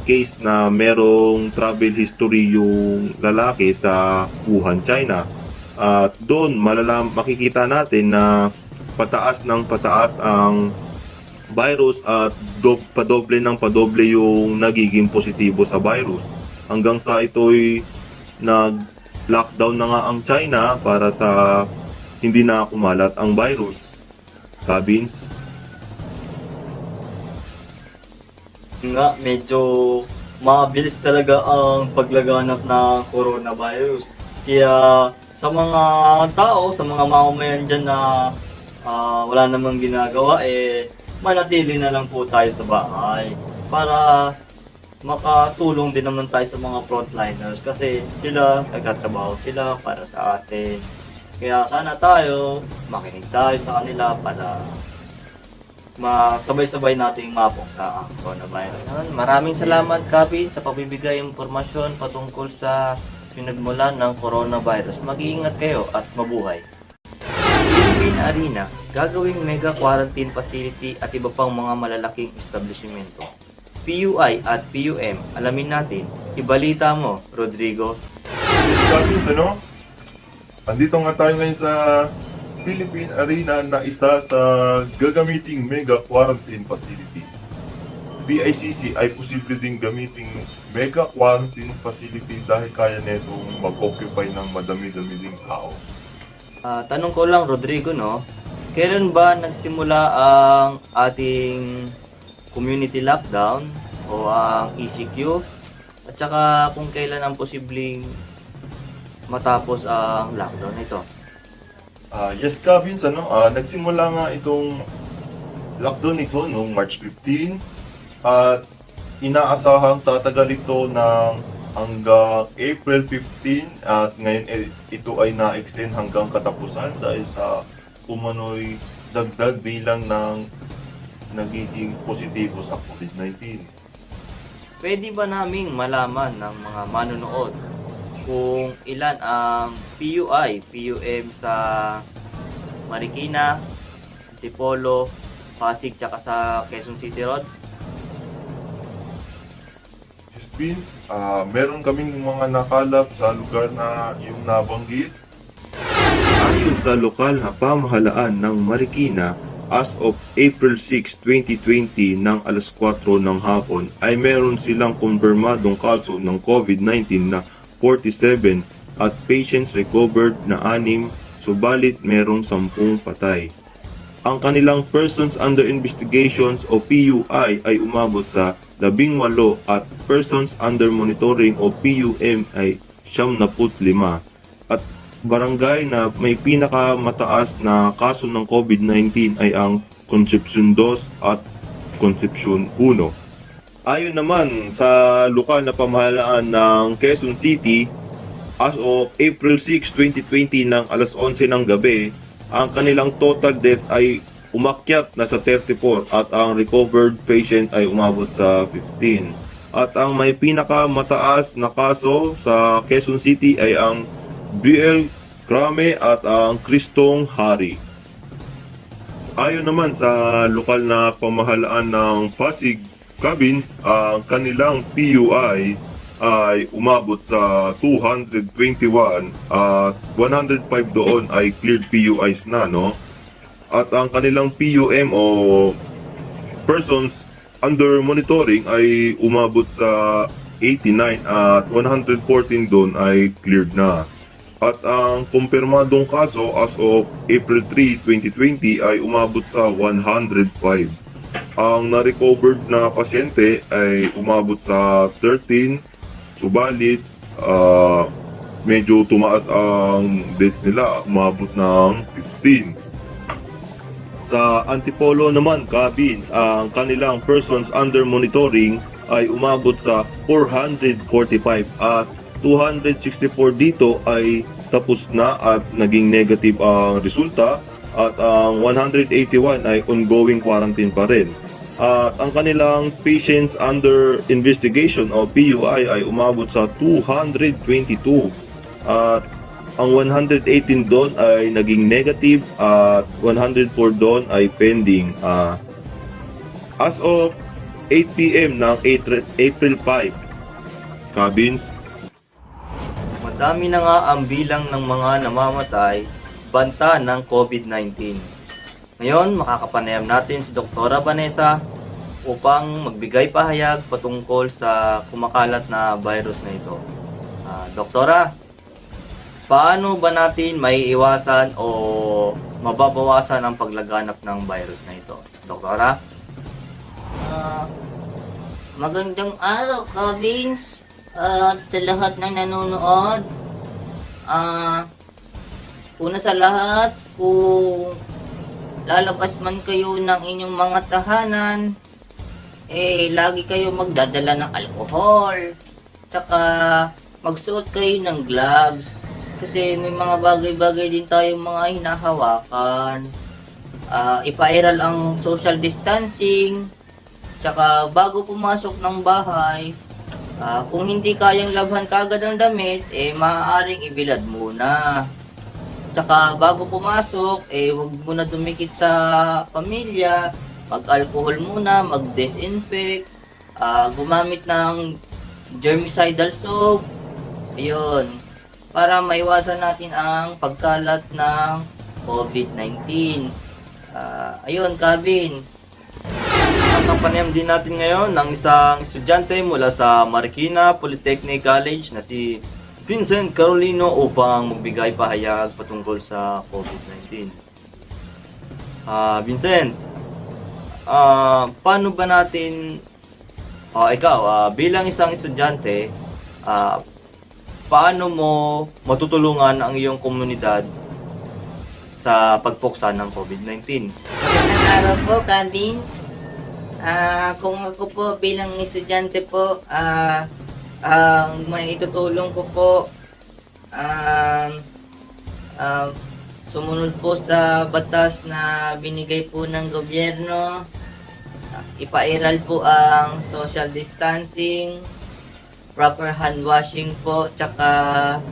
case na merong travel history yung lalaki sa Wuhan, China. At doon makikita natin na pataas ng pataas ang virus at padoble ng padoble yung nagiging positibo sa virus. Hanggang sa ito'y nag-lockdown na nga ang China para sa hindi na kumalat ang virus. Sabins? Nga, medyo mabilis talaga ang paglaganap ng coronavirus. Kaya sa mga tao, sa mga mamamayan dyan na wala namang ginagawa, manatili na lang po tayo sa bahay para makatulong din naman tayo sa mga frontliners kasi sila, nagtatrabaho sila para sa atin. Kaya sana tayo, makinig tayo sa kanila para masabay-sabay nating mapuksa ang coronavirus. Maraming salamat, Kapi, sa pagbibigay impormasyon patungkol sa pinagmulan ng coronavirus. Mag-iingat kayo at mabuhay. Philippine Arena, gagawing mega quarantine facility at iba pang mga malalaking establishmento. PUI at PUM, alamin natin. Ibalita mo, Rodrigo. Yes, ano? Andito nga tayo ngayon sa Philippine Arena na isa sa gagamiting mega quarantine facility. PICC ay posible ding gamiting mega quarantine facility dahil kaya netong mag-occupy ng madami-dami ding tao. Tanong ko lang, Rodrigo, no? Kailan ba nagsimula ang ating community lockdown o ang ECQ? At saka kung kailan ang posibleng matapos ang lockdown na ito? Yes, Vince, nagsimula nga itong lockdown ito noong March 15 at inaasahang tatagal ito ng hanggang April 15 at ngayon ito ay na-extend hanggang katapusan dahil sa umano'y dagdag bilang ng nagiging positibo sa COVID-19. Pwede ba naming malaman ng mga manonood kung ilan ang PUI, PUM sa Marikina, Antipolo, Pasig, tsaka sa Quezon City Road? Vince, meron kaming mga nakalap sa lugar na yung nabanggit. Ayon sa lokal na pamahalaan ng Marikina, as of April 6, 2020 ng alas 4 ng hapon ay meron silang kumpirmadong kaso ng COVID-19 na 47 at patients recovered na 6, subalit merong 10 patay. Ang kanilang persons under investigations o PUI ay umabot sa 18 at persons under monitoring o PUM ay 75 at barangay na may pinakamataas na kaso ng COVID-19 ay ang Concepcion 2 at Concepcion 1. Ayon naman sa lokal na pamahalaan ng Quezon City, as of April 6, 2020 ng alas 11 ng gabi, ang kanilang total death ay umakyat na sa 34 at ang recovered patient ay umabot sa 15. At ang may pinakamataas na kaso sa Quezon City ay ang BL Krame at ang Kristong Hari. Ayon naman sa lokal na pamahalaan ng Pasig Province, ang kanilang PUI ay umabot sa 221 at 105 doon ay cleared PUIs na, no? At ang kanilang PUM o persons under monitoring ay umabot sa 89 at 114 doon ay cleared na. At ang kumpirmadong kaso as of April 3, 2020 ay umabot sa 105. Ang na-recovered na pasyente ay umabot sa 13, subalit medyo tumaas ang death nila, umabot ng 15. Sa Antipolo naman, Cabin, ang kanilang persons under monitoring ay umabot sa 445 at 264 dito ay tapos na at naging negative ang resulta at ang 181 ay ongoing quarantine pa rin. At ang kanilang patients under investigation o PUI ay umabot sa 222 at ang 118 doon ay naging negative at 104 doon ay pending. As of 8 p.m. ng April 5, Cabins, Madami na nga ang bilang ng mga namamatay banta ng COVID-19. Ngayon, makakapanayam natin si Dr. Vanessa upang magbigay pahayag patungkol sa kumakalat na virus na ito. Doktora, paano ba natin maiiwasan o mababawasan ang paglaganap ng virus na ito? Doktora? Magandang araw, Vince, at sa lahat ng nanonood. Una sa lahat, kung lalabas man kayo ng inyong mga tahanan, lagi kayo magdadala ng alcohol, tsaka magsuot kayo ng gloves, kasi may mga bagay-bagay din tayong mga hinahawakan. Ipairal ang social distancing, tsaka bago pumasok ng bahay, kung hindi kayang labhan kagad ang damit, maaaring ibilad muna. Tsaka bago pumasok, huwag muna dumikit sa pamilya, mag-alcohol muna, mag-disinfect, gumamit ng germicidal soap, ayun, para maiwasan natin ang pagkalat ng COVID-19. Ayun, Cabins. Kapanayam din natin ngayon ng isang estudyante mula sa Marikina Polytechnic College na si Vincent Carolino upang magbigay pahayag patungkol sa COVID-19. Vincent, paano ba natin, ikaw, bilang isang estudyante, paano mo matutulungan ang iyong komunidad sa pagpuksa ng COVID-19? Magandang araw po, Cabins. Kung ako po bilang estudyante po, ang may itutulong ko po, sumunod po sa batas na binigay po ng gobyerno, ipairal po ang social distancing, proper hand washing po, tsaka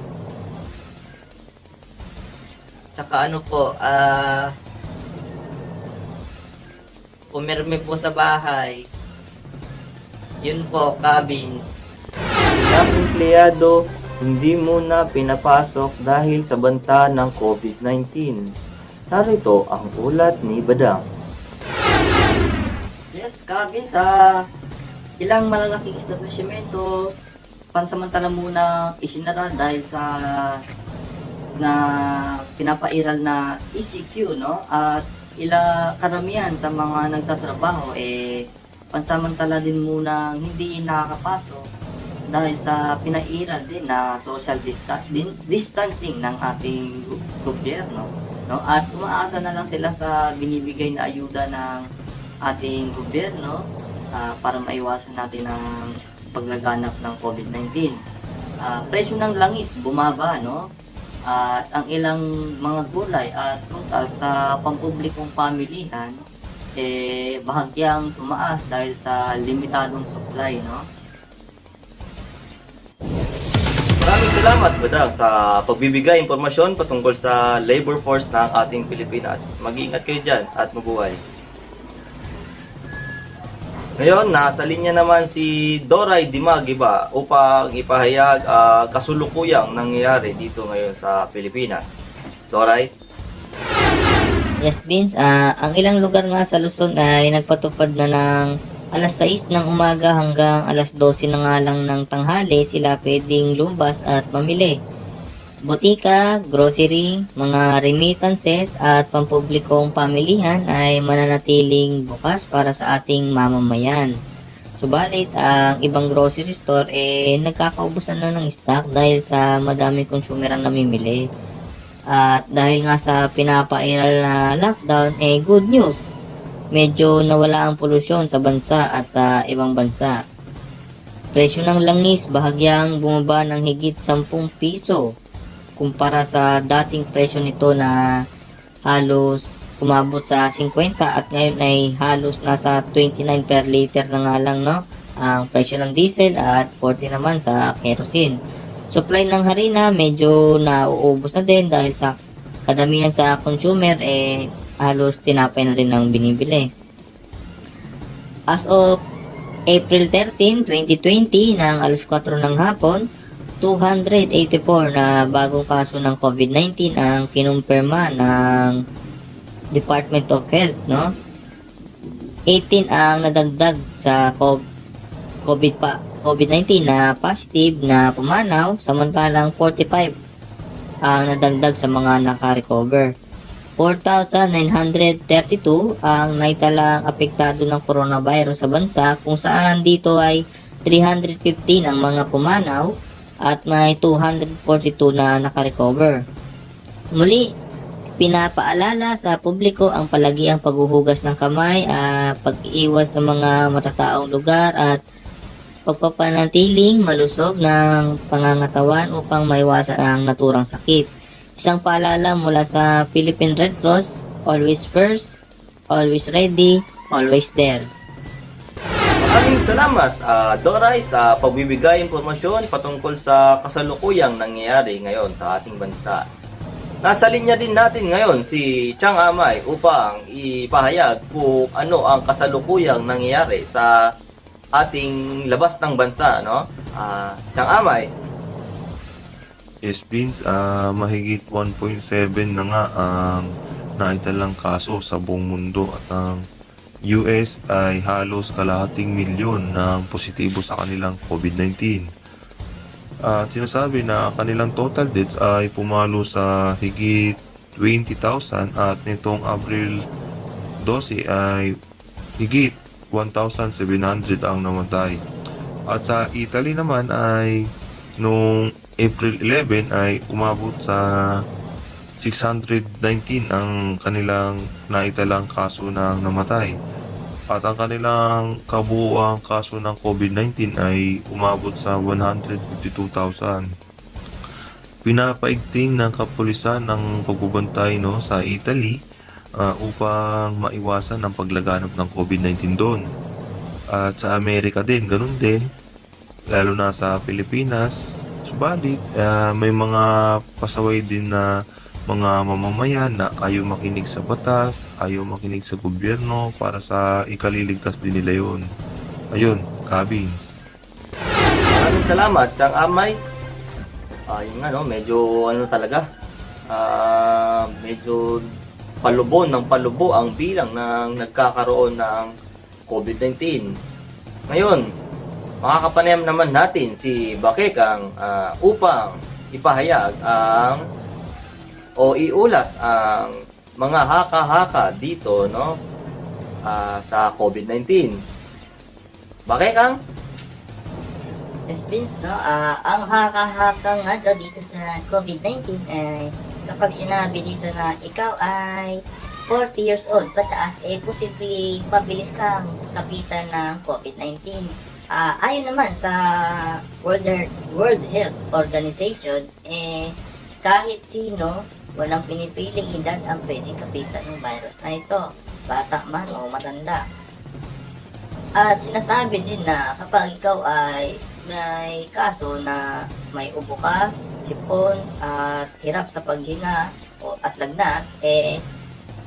ano po, pumirme po sa bahay. Yun po, Cabins. Ang empleyado hindi muna pinapasok dahil sa banta ng COVID-19. Narito ang ulat ni Badang. Yes, Cabins, ilang malalaking establishmento pansamantala muna isinara dahil sa na pinapairal na ECQ, no? At karamihan sa mga nagtatrabaho pansamantala din muna hindi nakakapasok dahil sa pinairal din na social distancing ng ating gobyerno, no? At umaasa na lang sila sa binibigay na ayuda ng ating gobyerno para maiwasan natin ang paglaganap ng COVID-19. Presyo ng langis bumaba, no? At ang ilang mga gulay at prutas sa pampublikong pamilihan bahagyang tumaas dahil sa limitadong supply, no? Maraming salamat, Badang, sa pagbibigay impormasyon patungkol sa labor force ng ating Pilipinas. Mag-iingat kayo dyan at mabuhay. Ngayon, nasa linya naman si Doray Dimagiba upang ipahayag kasulukuyang nangyayari dito ngayon sa Pilipinas. Doray? Yes, Vince. Ang ilang lugar nga sa Luzon ay nagpatupad na ng alas 6 ng umaga hanggang alas 12 na nga lang ng tanghali sila pwedeng lumabas at mamili. Butika, grocery, mga remittances at pampublikong pamilihan ay mananatiling bukas para sa ating mamamayan. Subalit, ang ibang grocery store nagkakaubusan na ng stock dahil sa madami consumer ang namimili. At dahil nga sa pinapairal na lockdown, good news. Medyo nawala ang polusyon sa bansa at sa ibang bansa. Presyo ng langis bahagyang bumaba ng higit 10 piso kumpara sa dating presyo nito na halos umabot sa 50 at ngayon ay halos nasa 29 per liter na nga lang, no? Ang presyo ng diesel at 40 naman sa kerosene. Supply ng harina medyo nauubos na din dahil sa kadamihan sa consumer halos tinapay na rin ang binibili. As of April 13, 2020 ng alas 4 ng hapon, 284 na bagong kaso ng COVID-19 ang kinumpirma ng Department of Health, no? 18 ang nadagdag sa COVID-19 na positive na pumanaw, samantalang 45 ang nadagdag sa mga naka-recover. 4,932 ang naitalang apektado ng coronavirus sa bansa, kung saan dito ay 315 ang mga pumanaw at may 242 na naka-recover. Muli, pinapaalala sa publiko ang palagiang paghuhugas ng kamay, pag-iwas sa mga matataong lugar at pagpapanatiling malusog ng pangangatawan upang maiwasan ang naturang sakit. Isang paalala mula sa Philippine Red Cross, always first, always ready, always there. Maraming salamat, Doray, sa pagbibigay impormasyon patungkol sa kasalukuyang nangyayari ngayon sa ating bansa. Nasa linya din natin ngayon si Chang Amay upang ipahayag kung ano ang kasalukuyang nangyayari sa ating labas ng bansa, no? Chang Amay. Yes, Vince, mahigit 1.7 na nga ang naitalang kaso sa buong mundo at ang US ay halos kalahating milyon ng positibo sa kanilang COVID-19. At sinasabi na kanilang total deaths ay pumalo sa higit 20,000 at nitong April 12 ay higit 1,700 ang namatay. At sa Italy naman ay noong April 11 ay umabot sa 619 ang kanilang naitalang kaso ng namatay. At ang kanilang kabuuang kaso ng COVID-19 ay umabot sa 152,000. Pinapaigting ng kapulisan ng pagbubantay sa Italy upang maiwasan ang paglaganap ng COVID-19 doon. At sa Amerika din, ganun din, lalo na sa Pilipinas. Subalit, may mga pasaway din na mga mamamayan na ayaw makinig sa batas, ayaw makinig sa gobyerno para sa ikaliligtas din nila yun. Ayun, Kabin. Maraming salamat, Chang Amay. Yung medyo talaga, medyo palubo ang bilang ng nagkakaroon ng COVID-19. Ngayon, makakapanayam naman natin si Bakekang upang ipahayag o iulat ang mga haka-haka dito sa COVID-19. Bakekang? Yes, Vince, no? Ang haka-haka nga daw dito sa COVID-19 ay kapag sinabi dito na ikaw ay 40 years old pataas, posibleng mabilis kang kapitan ng COVID-19. Ayon naman sa World Health Organization, kahit sino, walang pinipiling edad ang pwedeng kapitan ng virus na ito, bata man o matanda. At sinasabi din na kapag ikaw ay may kaso na may ubo ka, sipon, at hirap sa paghinga at lagnat,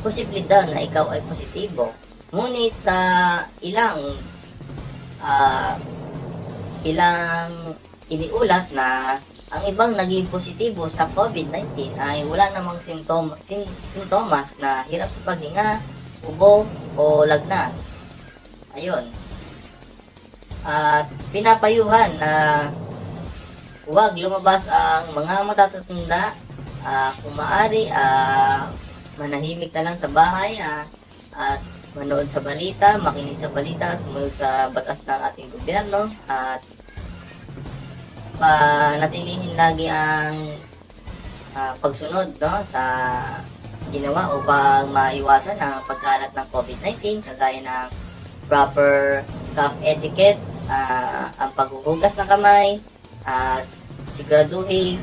posible daw na ikaw ay positibo. Ngunit sa ilang iniulat na ang ibang naging positibo sa COVID-19 ay wala namang sintomas na hirap sa paghinga, ubo, o lagnat. Ayun. At pinapayuhan na huwag lumabas ang mga matatanda. Kung maaari, manahimik na lang sa bahay at manood sa balita, makinig sa balita, sumunod sa batas ng ating gobyerno at panatilihin lagi ang pagsunod, no, sa ginawa upang maiwasan ang pagkalat ng COVID-19, kagaya ng proper staff etiquette, ang paghuhugas ng kamay, at siguraduhin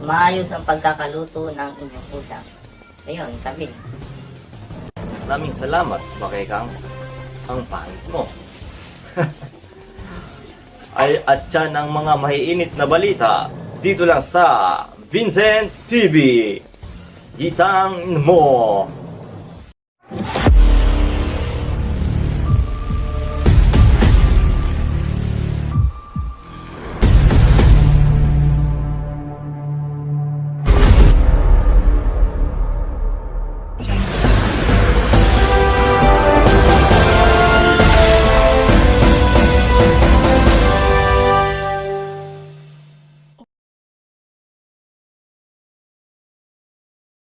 maayos ang pagkakaluto ng inyong ulam. Ayun, kami. Maraming salamat, Bakekang. Ang pangit mo. At yan ang mga mahiinit na balita dito lang sa Vincent TV. Gitang mo.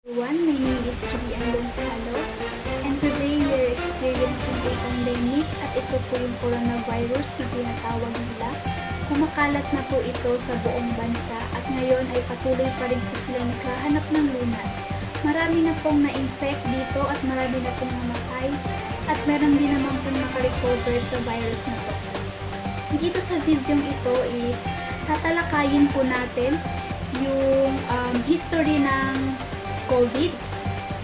Everyone, my name is Julian Gonzalo, and today we're experiencing a pandemic at ito po yung coronavirus na tinatawag nila. Kumakalat na po ito sa buong bansa at ngayon ay patuloy pa rin po sila naghahanap ng lunas. Marami na pong na-infect dito at marami na pong namatay at meron din naman pong nakarecover sa virus na to. Dito sa video ito is tatalakayin po natin yung history ng COVID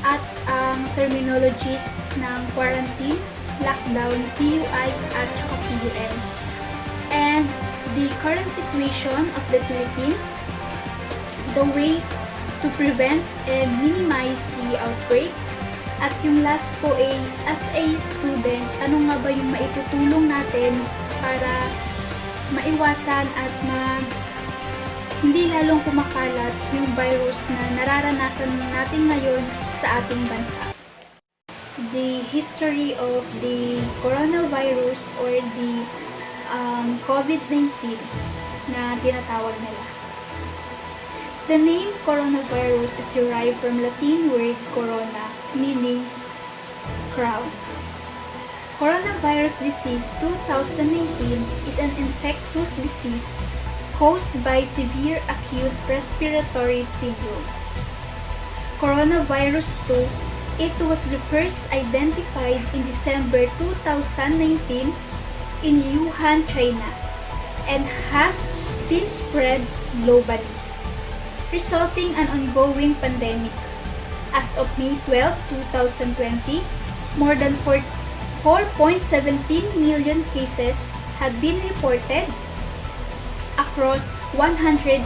at ang terminologies ng quarantine, lockdown, PUI at PUL, and the current situation of the Philippines, the way to prevent and minimize the outbreak, at yung last po ay as a student, ano nga ba yung maitutulong natin para maiwasan at hindi lalong kumakalat yung virus na nararanasan natin ngayon sa ating bansa. The history of the coronavirus or the COVID-19 na tinatawag nila. The name coronavirus is derived from Latin word corona, meaning crown. Coronavirus disease 2019 is an infectious disease caused by severe acute respiratory syndrome. Coronavirus 2, it was the first identified in December 2019 in Wuhan, China, and has since spread globally, resulting in an ongoing pandemic. As of May 12, 2020, more than 4.17 million cases have been reported across 187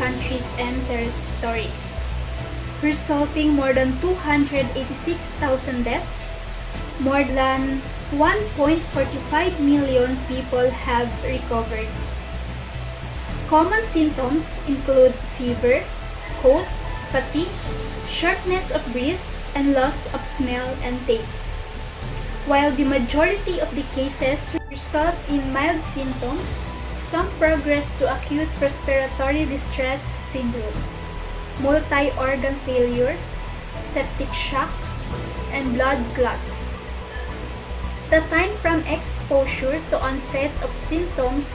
countries and territories, resulting more than 286,000 deaths. More than 1.45 million people have recovered. Common symptoms include fever, cold, fatigue, shortness of breath, and loss of smell and taste. While the majority of the cases result in mild symptoms, some progress to acute respiratory distress syndrome, multi-organ failure, septic shock, and blood clots. The time from exposure to onset of symptoms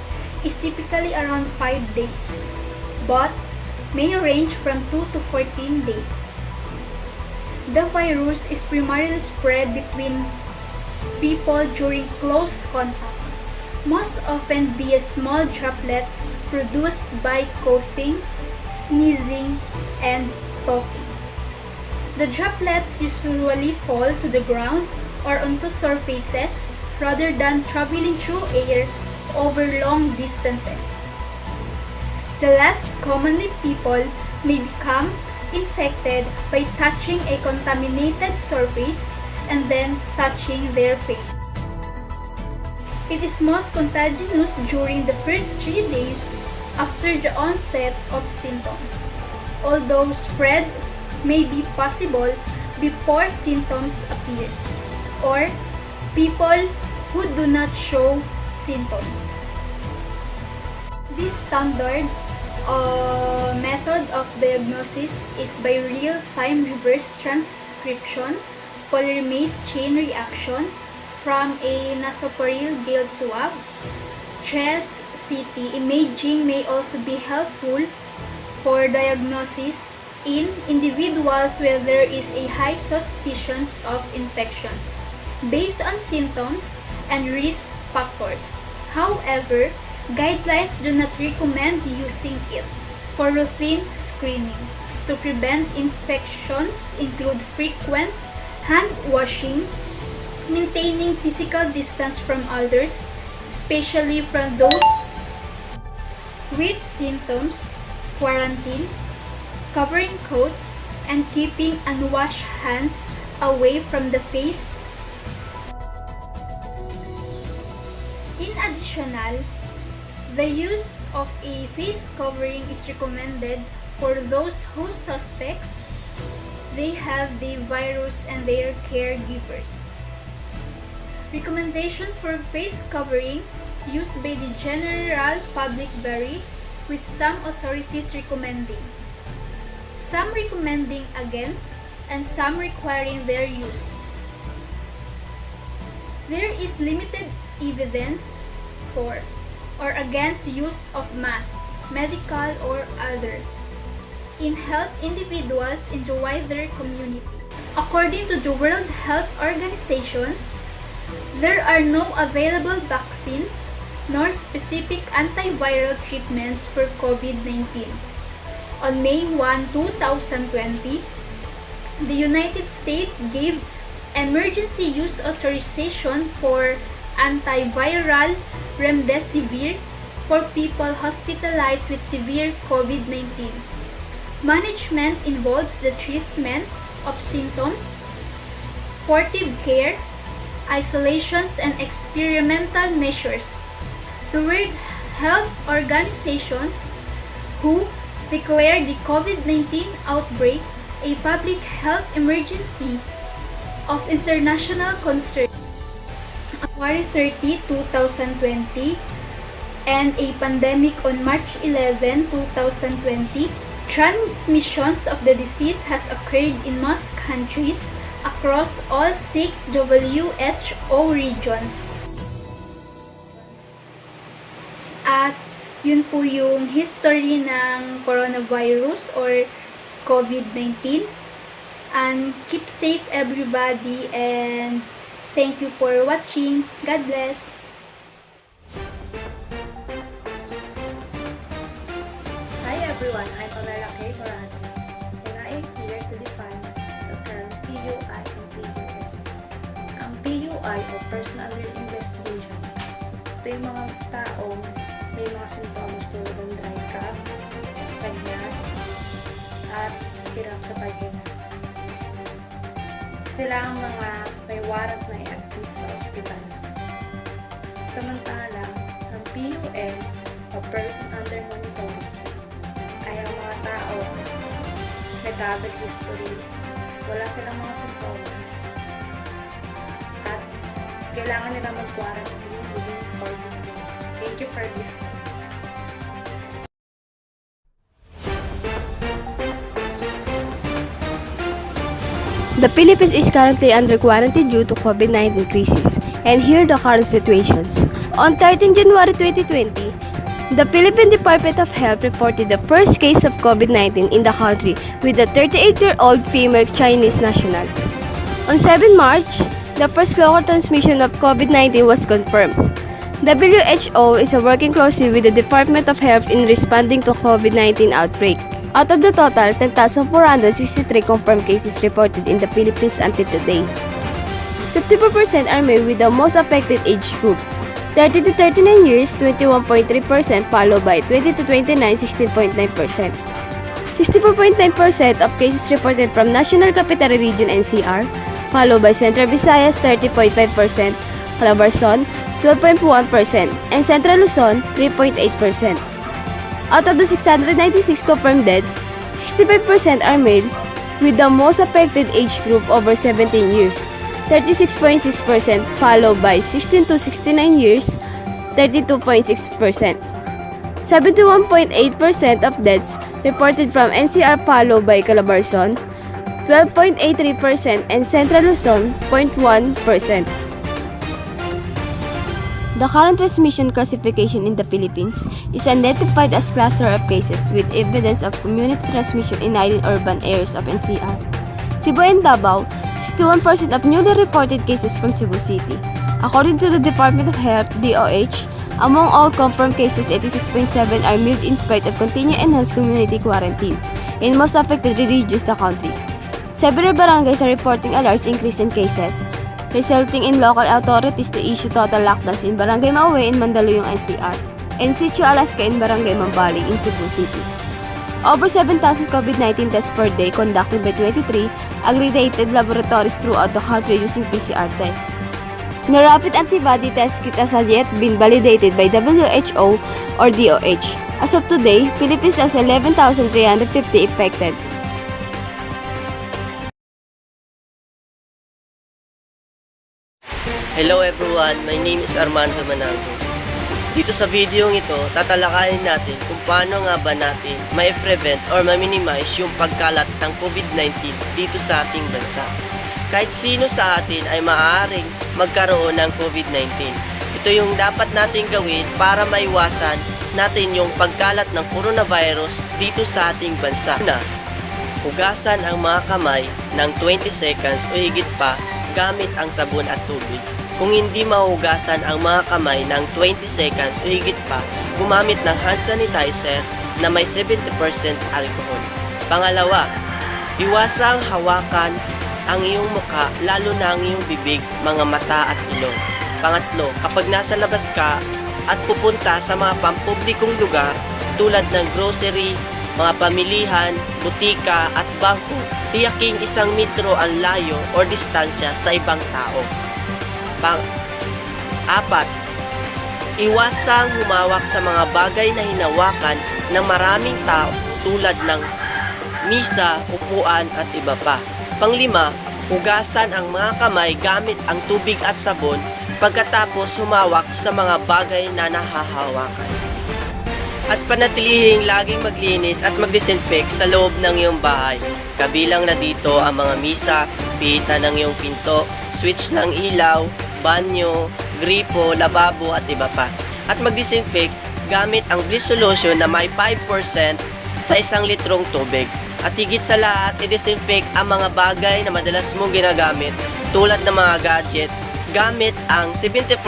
is typically around 5 days, but may range from 2 to 14 days. The virus is primarily spread between people during close contact, most often via small droplets produced by coughing, sneezing, and talking. The droplets usually fall to the ground or onto surfaces rather than traveling through air over long distances. The less commonly, people may become infected by touching a contaminated surface and then touching their face. It is most contagious during the first 3 days after the onset of symptoms, although spread may be possible before symptoms appear, or people who do not show symptoms. This standard method of diagnosis is by real-time reverse transcription polymerase chain reaction from a nasopharyngeal swab. Chest CT imaging may also be helpful for diagnosis in individuals where there is a high suspicion of infections based on symptoms and risk factors. However, guidelines do not recommend using it for routine screening. To prevent infections include frequent hand washing, maintaining physical distance from others, especially from those with symptoms, quarantine, covering coats, and keeping unwashed hands away from the face. In addition, the use of a face covering is recommended for those who suspect they have the virus and their caregivers. Recommendation for face covering used by the general public vary, with some authorities recommending, some recommending against, and some requiring their use. There is limited evidence for or against use of masks, medical or other, in health individuals in the wider community. According to the World Health Organization, there are no available vaccines nor specific antiviral treatments for COVID-19. On May 1, 2020, the United States gave emergency use authorization for antiviral remdesivir for people hospitalized with severe COVID-19. Management involves the treatment of symptoms, supportive care, isolations, and experimental measures. The World Health Organization, who declared the COVID-19 outbreak a public health emergency of international concern on January 30, 2020, and a pandemic on March 11, 2020, transmissions of the disease has occurred in most countries across all 6 WHO regions. At yun po yung history ng coronavirus or COVID-19. And keep safe everybody, and thank you for watching. God bless. Hi everyone, I'm Pamela K. Morano, and I am here to define the term PUI and PUA. Ang PUI o Personal Real Investigation, ito yung mga taong may mga sintomas tulad ng dry cough, kanya, at hirap sa paghinga. Sila ang mga may warrant na i-admit sa ospital. Samantala, ang PUM o Person Under Monitoring ay ang mga tao may travel history, wala silang mga symptoms, at kailangan nila mag-quarantine within 14 days. Thank you for listening. The Philippines is currently under quarantine due to COVID-19 crisis, and here are the current situations. On 13 January 2020, The Philippine Department of Health reported the first case of COVID-19 in the country with a 38-year-old female Chinese national. On 7 March, the first local transmission of COVID-19 was confirmed. WHO is working closely with the Department of Health in responding to COVID-19 outbreak. Out of the total, 10,463 confirmed cases reported in the Philippines until today. 54% are male with the most affected age group. 30 to 39 years, 21.3%, followed by 20 to 29, 16.9%. 64.9% of cases reported from National Capital Region NCR, followed by Central Visayas 30.5%, Calabarzon 12.1%, and Central Luzon 3.8%. Out of the 696 confirmed deaths, 65% are male with the most affected age group over 17 years. 36.6%, followed by 16 to 69 years, 32.6%. 71.8% of deaths reported from NCR, followed by Calabarzon, 12.83%, and Central Luzon, 0.1%. The current transmission classification in the Philippines is identified as cluster of cases with evidence of community transmission in 9 urban areas of NCR. Cebu and Davao, 61% of newly reported cases from Cebu City. According to the Department of Health, DOH, among all confirmed cases, 86.7 are mild in spite of continued enhanced community quarantine in most affected regions of the country. Several barangays are reporting a large increase in cases, resulting in local authorities to issue total lockdowns in Barangay Mauwe in Mandaluyong, NCR, and Sitio Alaska in Barangay Mambaling in Cebu City. Over 7,000 COVID-19 tests per day conducted by 23 accredited laboratories throughout the country using PCR tests. No rapid antibody test kit has yet been validated by WHO or DOH. As of today, Philippines has 11,350 affected. Hello everyone, my name is Armando Manango. Dito sa video ito, tatalakayin natin kung paano nga ba natin ma-prevent or ma-minimize yung pagkalat ng COVID-19 dito sa ating bansa. Kahit sino sa atin ay maaaring magkaroon ng COVID-19. Ito yung dapat natin gawin para maiwasan natin yung pagkalat ng coronavirus dito sa ating bansa. Una, hugasan ang mga kamay ng 20 seconds o higit pa gamit ang sabon at tubig. Kung hindi mahugasan ang mga kamay ng 20 seconds o higit pa, gumamit ng hand sanitizer na may 70% alcohol. Pangalawa, iwasang hawakan ang iyong muka, lalo na ang iyong bibig, mga mata at ilong. Pangatlo, kapag nasa labas ka at pupunta sa mga pampublikong lugar tulad ng grocery, mga pamilihan, butika at bangko, tiyaking 1 metro ang layo o distansya sa ibang tao. Pang-apat, iwasang humawak sa mga bagay na hinawakan ng maraming tao tulad ng misa, upuan at iba pa. Panglima, hugasan ang mga kamay gamit ang tubig at sabon pagkatapos humawak sa mga bagay na nahahawakan. At panatilihing laging maglinis at mag-disinfect sa loob ng iyong bahay. Kabilang na dito ang mga misa, pihitan ng iyong pinto, switch ng ilaw, banyo, gripo, lababo at iba pa. At mag-disinfect gamit ang bleach solution na may 5% sa 1 litrong tubig. At higit sa lahat, i-disinfect ang mga bagay na madalas mong ginagamit tulad ng mga gadget gamit ang 70%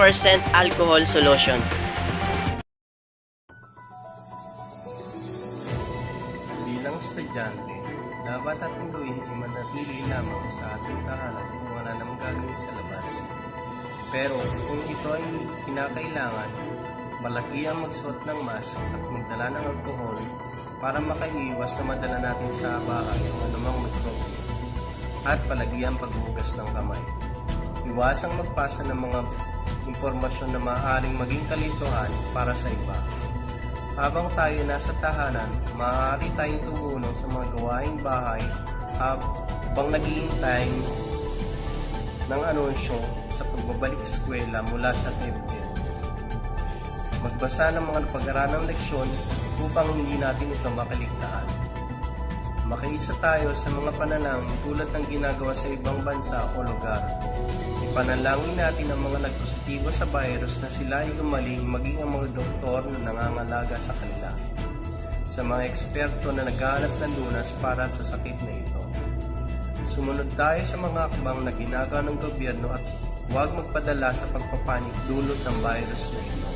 alcohol solution. Bilang estudyante, dapat ating gawin ay manatili lamang sa ating tahanan kung wala namang gagawin sa labas. Pero kung ito ay kinakailangan, malaki ang magsuot ng mask at magdala ng alkohol para makaiwas na madala natin sa bahay ang anumang mikrobe at palagi ang paghugas ng kamay. Iwasang magpasa ng mga impormasyon na maaaring maging kalituhan para sa iba. Habang tayo nasa tahanan, maaari tayong tumulong sa mga gawaing bahay habang naghihintay ng anunsyo sa pagbabalik eskwela mula sa TEPED. Magbasa ng mga napag-aralang leksyon upang hindi natin ito makaligtaan. Makiisa tayo sa mga panalangin tulad ng ginagawa sa ibang bansa o lugar. Ipanalangin natin ang mga nagpositibo sa virus na sila ay gumaling, maging ang mga doktor na nangangailangan nangangalaga sa kanila. Sa mga eksperto na naghahanap ng lunas para sa sakit na ito. Sumunod tayo sa mga hakbang na ginagawa ng gobyerno at huwag magpadala sa pagpapanik dulot ng virus na ito.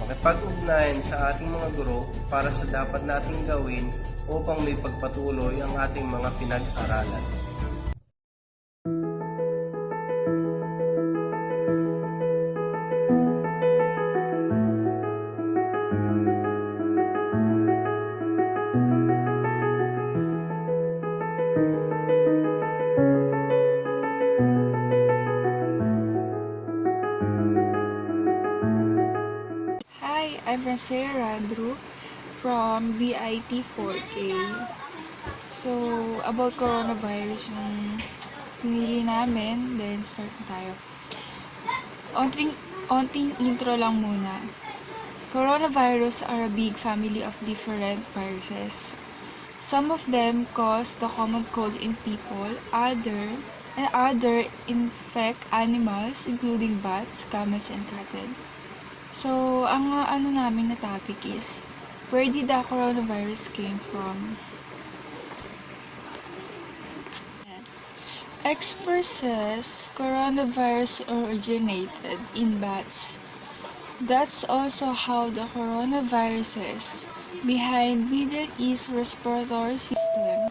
Makipag-ugnayan sa ating mga guro para sa dapat nating gawin upang may pagpatuloy ang ating mga pinag-aralan. Hi, I'm Rosera Drew from BIT4K. So, about coronavirus yung pinili namin, then start na tayo. Onting intro lang muna. Coronavirus are a big family of different viruses. Some of them cause the common cold in people, other infect animals including bats, camels, and cattle. So, ang namin na topic is, where did the coronavirus came from? Experts says coronavirus originated in bats. That's also how the coronaviruses behind Middle East respiratory system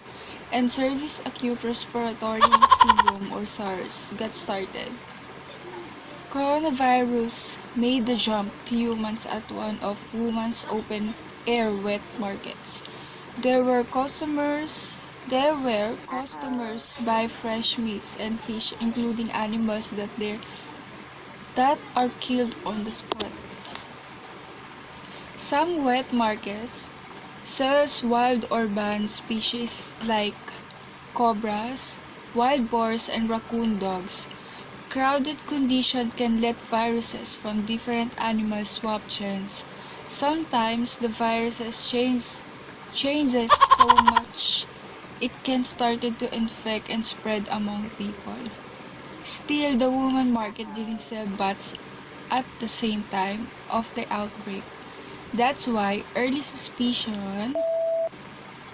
and service acute respiratory syndrome or SARS got started. Coronavirus made the jump to humans at one of women's open-air wet markets. There were customers buy fresh meats and fish, including animals that are killed on the spot. Some wet markets sells wild or banned species like cobras, wild boars, and raccoon dogs. Crowded condition can let viruses from different animals swap genes. Sometimes the viruses changes so much it can start to infect and spread among people. Still, the woman market didn't sell bats at the same time of the outbreak. That's why early suspicion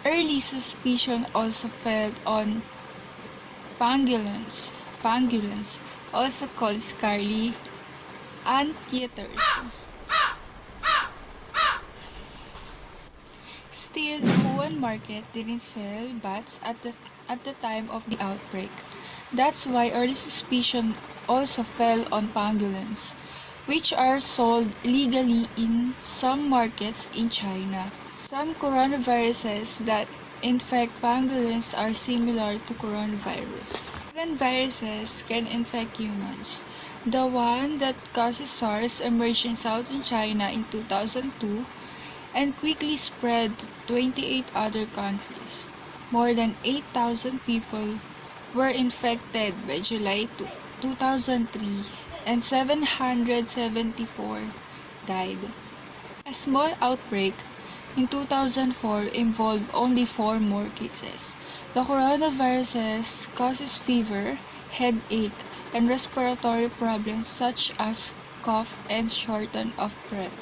also fell on pangolins, also called scarly anteaters. Still, the Wuhan market didn't sell bats at the time of the outbreak. That's why early suspicion also fell on pangolins, which are sold legally in some markets in China. Some coronaviruses that infect pangolins are similar to coronavirus. Even viruses can infect humans. The one that causes SARS emerged in southern China in 2002 and quickly spread to 28 other countries. More than 8,000 people were infected by July 2003 and 774 died. A small outbreak in 2004 involved only 4 more cases. The coronaviruses causes fever, headache, and respiratory problems such as cough and shortness of breath.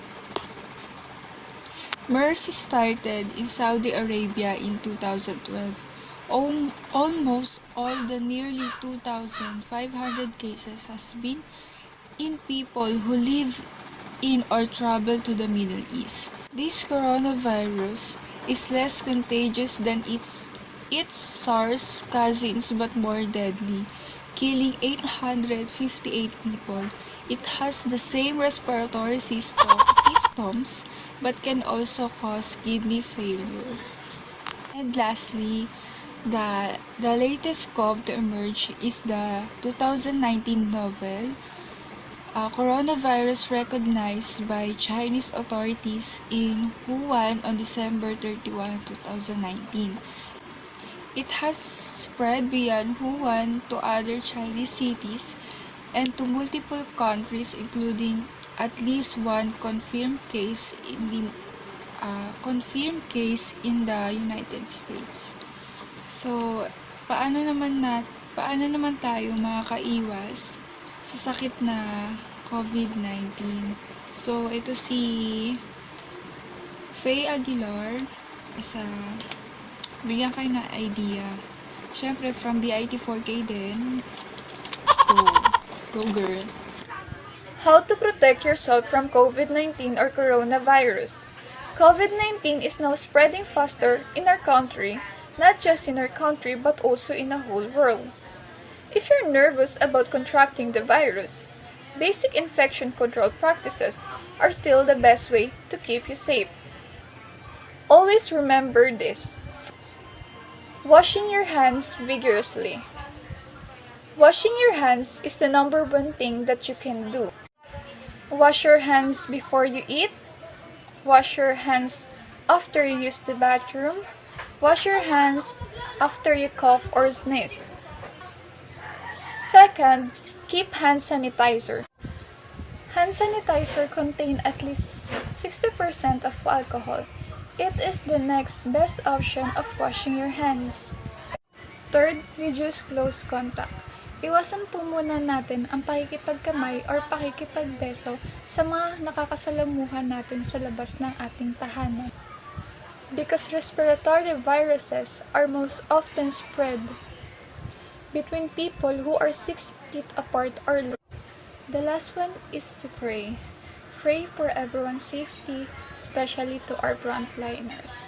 MERS started in Saudi Arabia in 2012. Almost all the nearly 2,500 cases has been in people who live in or travel to the Middle East. This coronavirus is less contagious than its SARS cousins but more deadly, killing 858 people. It has the same respiratory systems but can also cause kidney failure. And lastly, the latest COV to emerge is the 2019 novel coronavirus recognized by Chinese authorities in Wuhan on December 31, 2019. It has spread beyond Wuhan to other Chinese cities and to multiple countries, including at least one confirmed case in the United States. So, paano naman tayo makakaiwas sa sakit na COVID-19? So, ito si Faye Aguilar, bigyan kayo na idea. Siyempre, from BIT4K din. Go girl. How to protect yourself from COVID-19 or coronavirus. COVID-19 is now spreading faster in our country, not just in our country but also in the whole world. If you're nervous about contracting the virus, basic infection control practices are still the best way to keep you safe. Always remember this. Washing your hands vigorously. Washing your hands is the number one thing that you can do. Wash your hands before you eat. Wash your hands after you use the bathroom. Wash your hands after you cough or sneeze. Second, keep hand sanitizer. Hand sanitizer contains at least 60% of alcohol. It is the next best option of washing your hands. Third, reduce close contact. Iwasan po muna natin ang pakikipagkamay or pakikipagbeso sa mga nakakasalamuhan natin sa labas ng ating tahanan. Because respiratory viruses are most often spread between people who are 6 feet apart or less. The last one is to pray. Pray for everyone's safety, especially to our frontliners.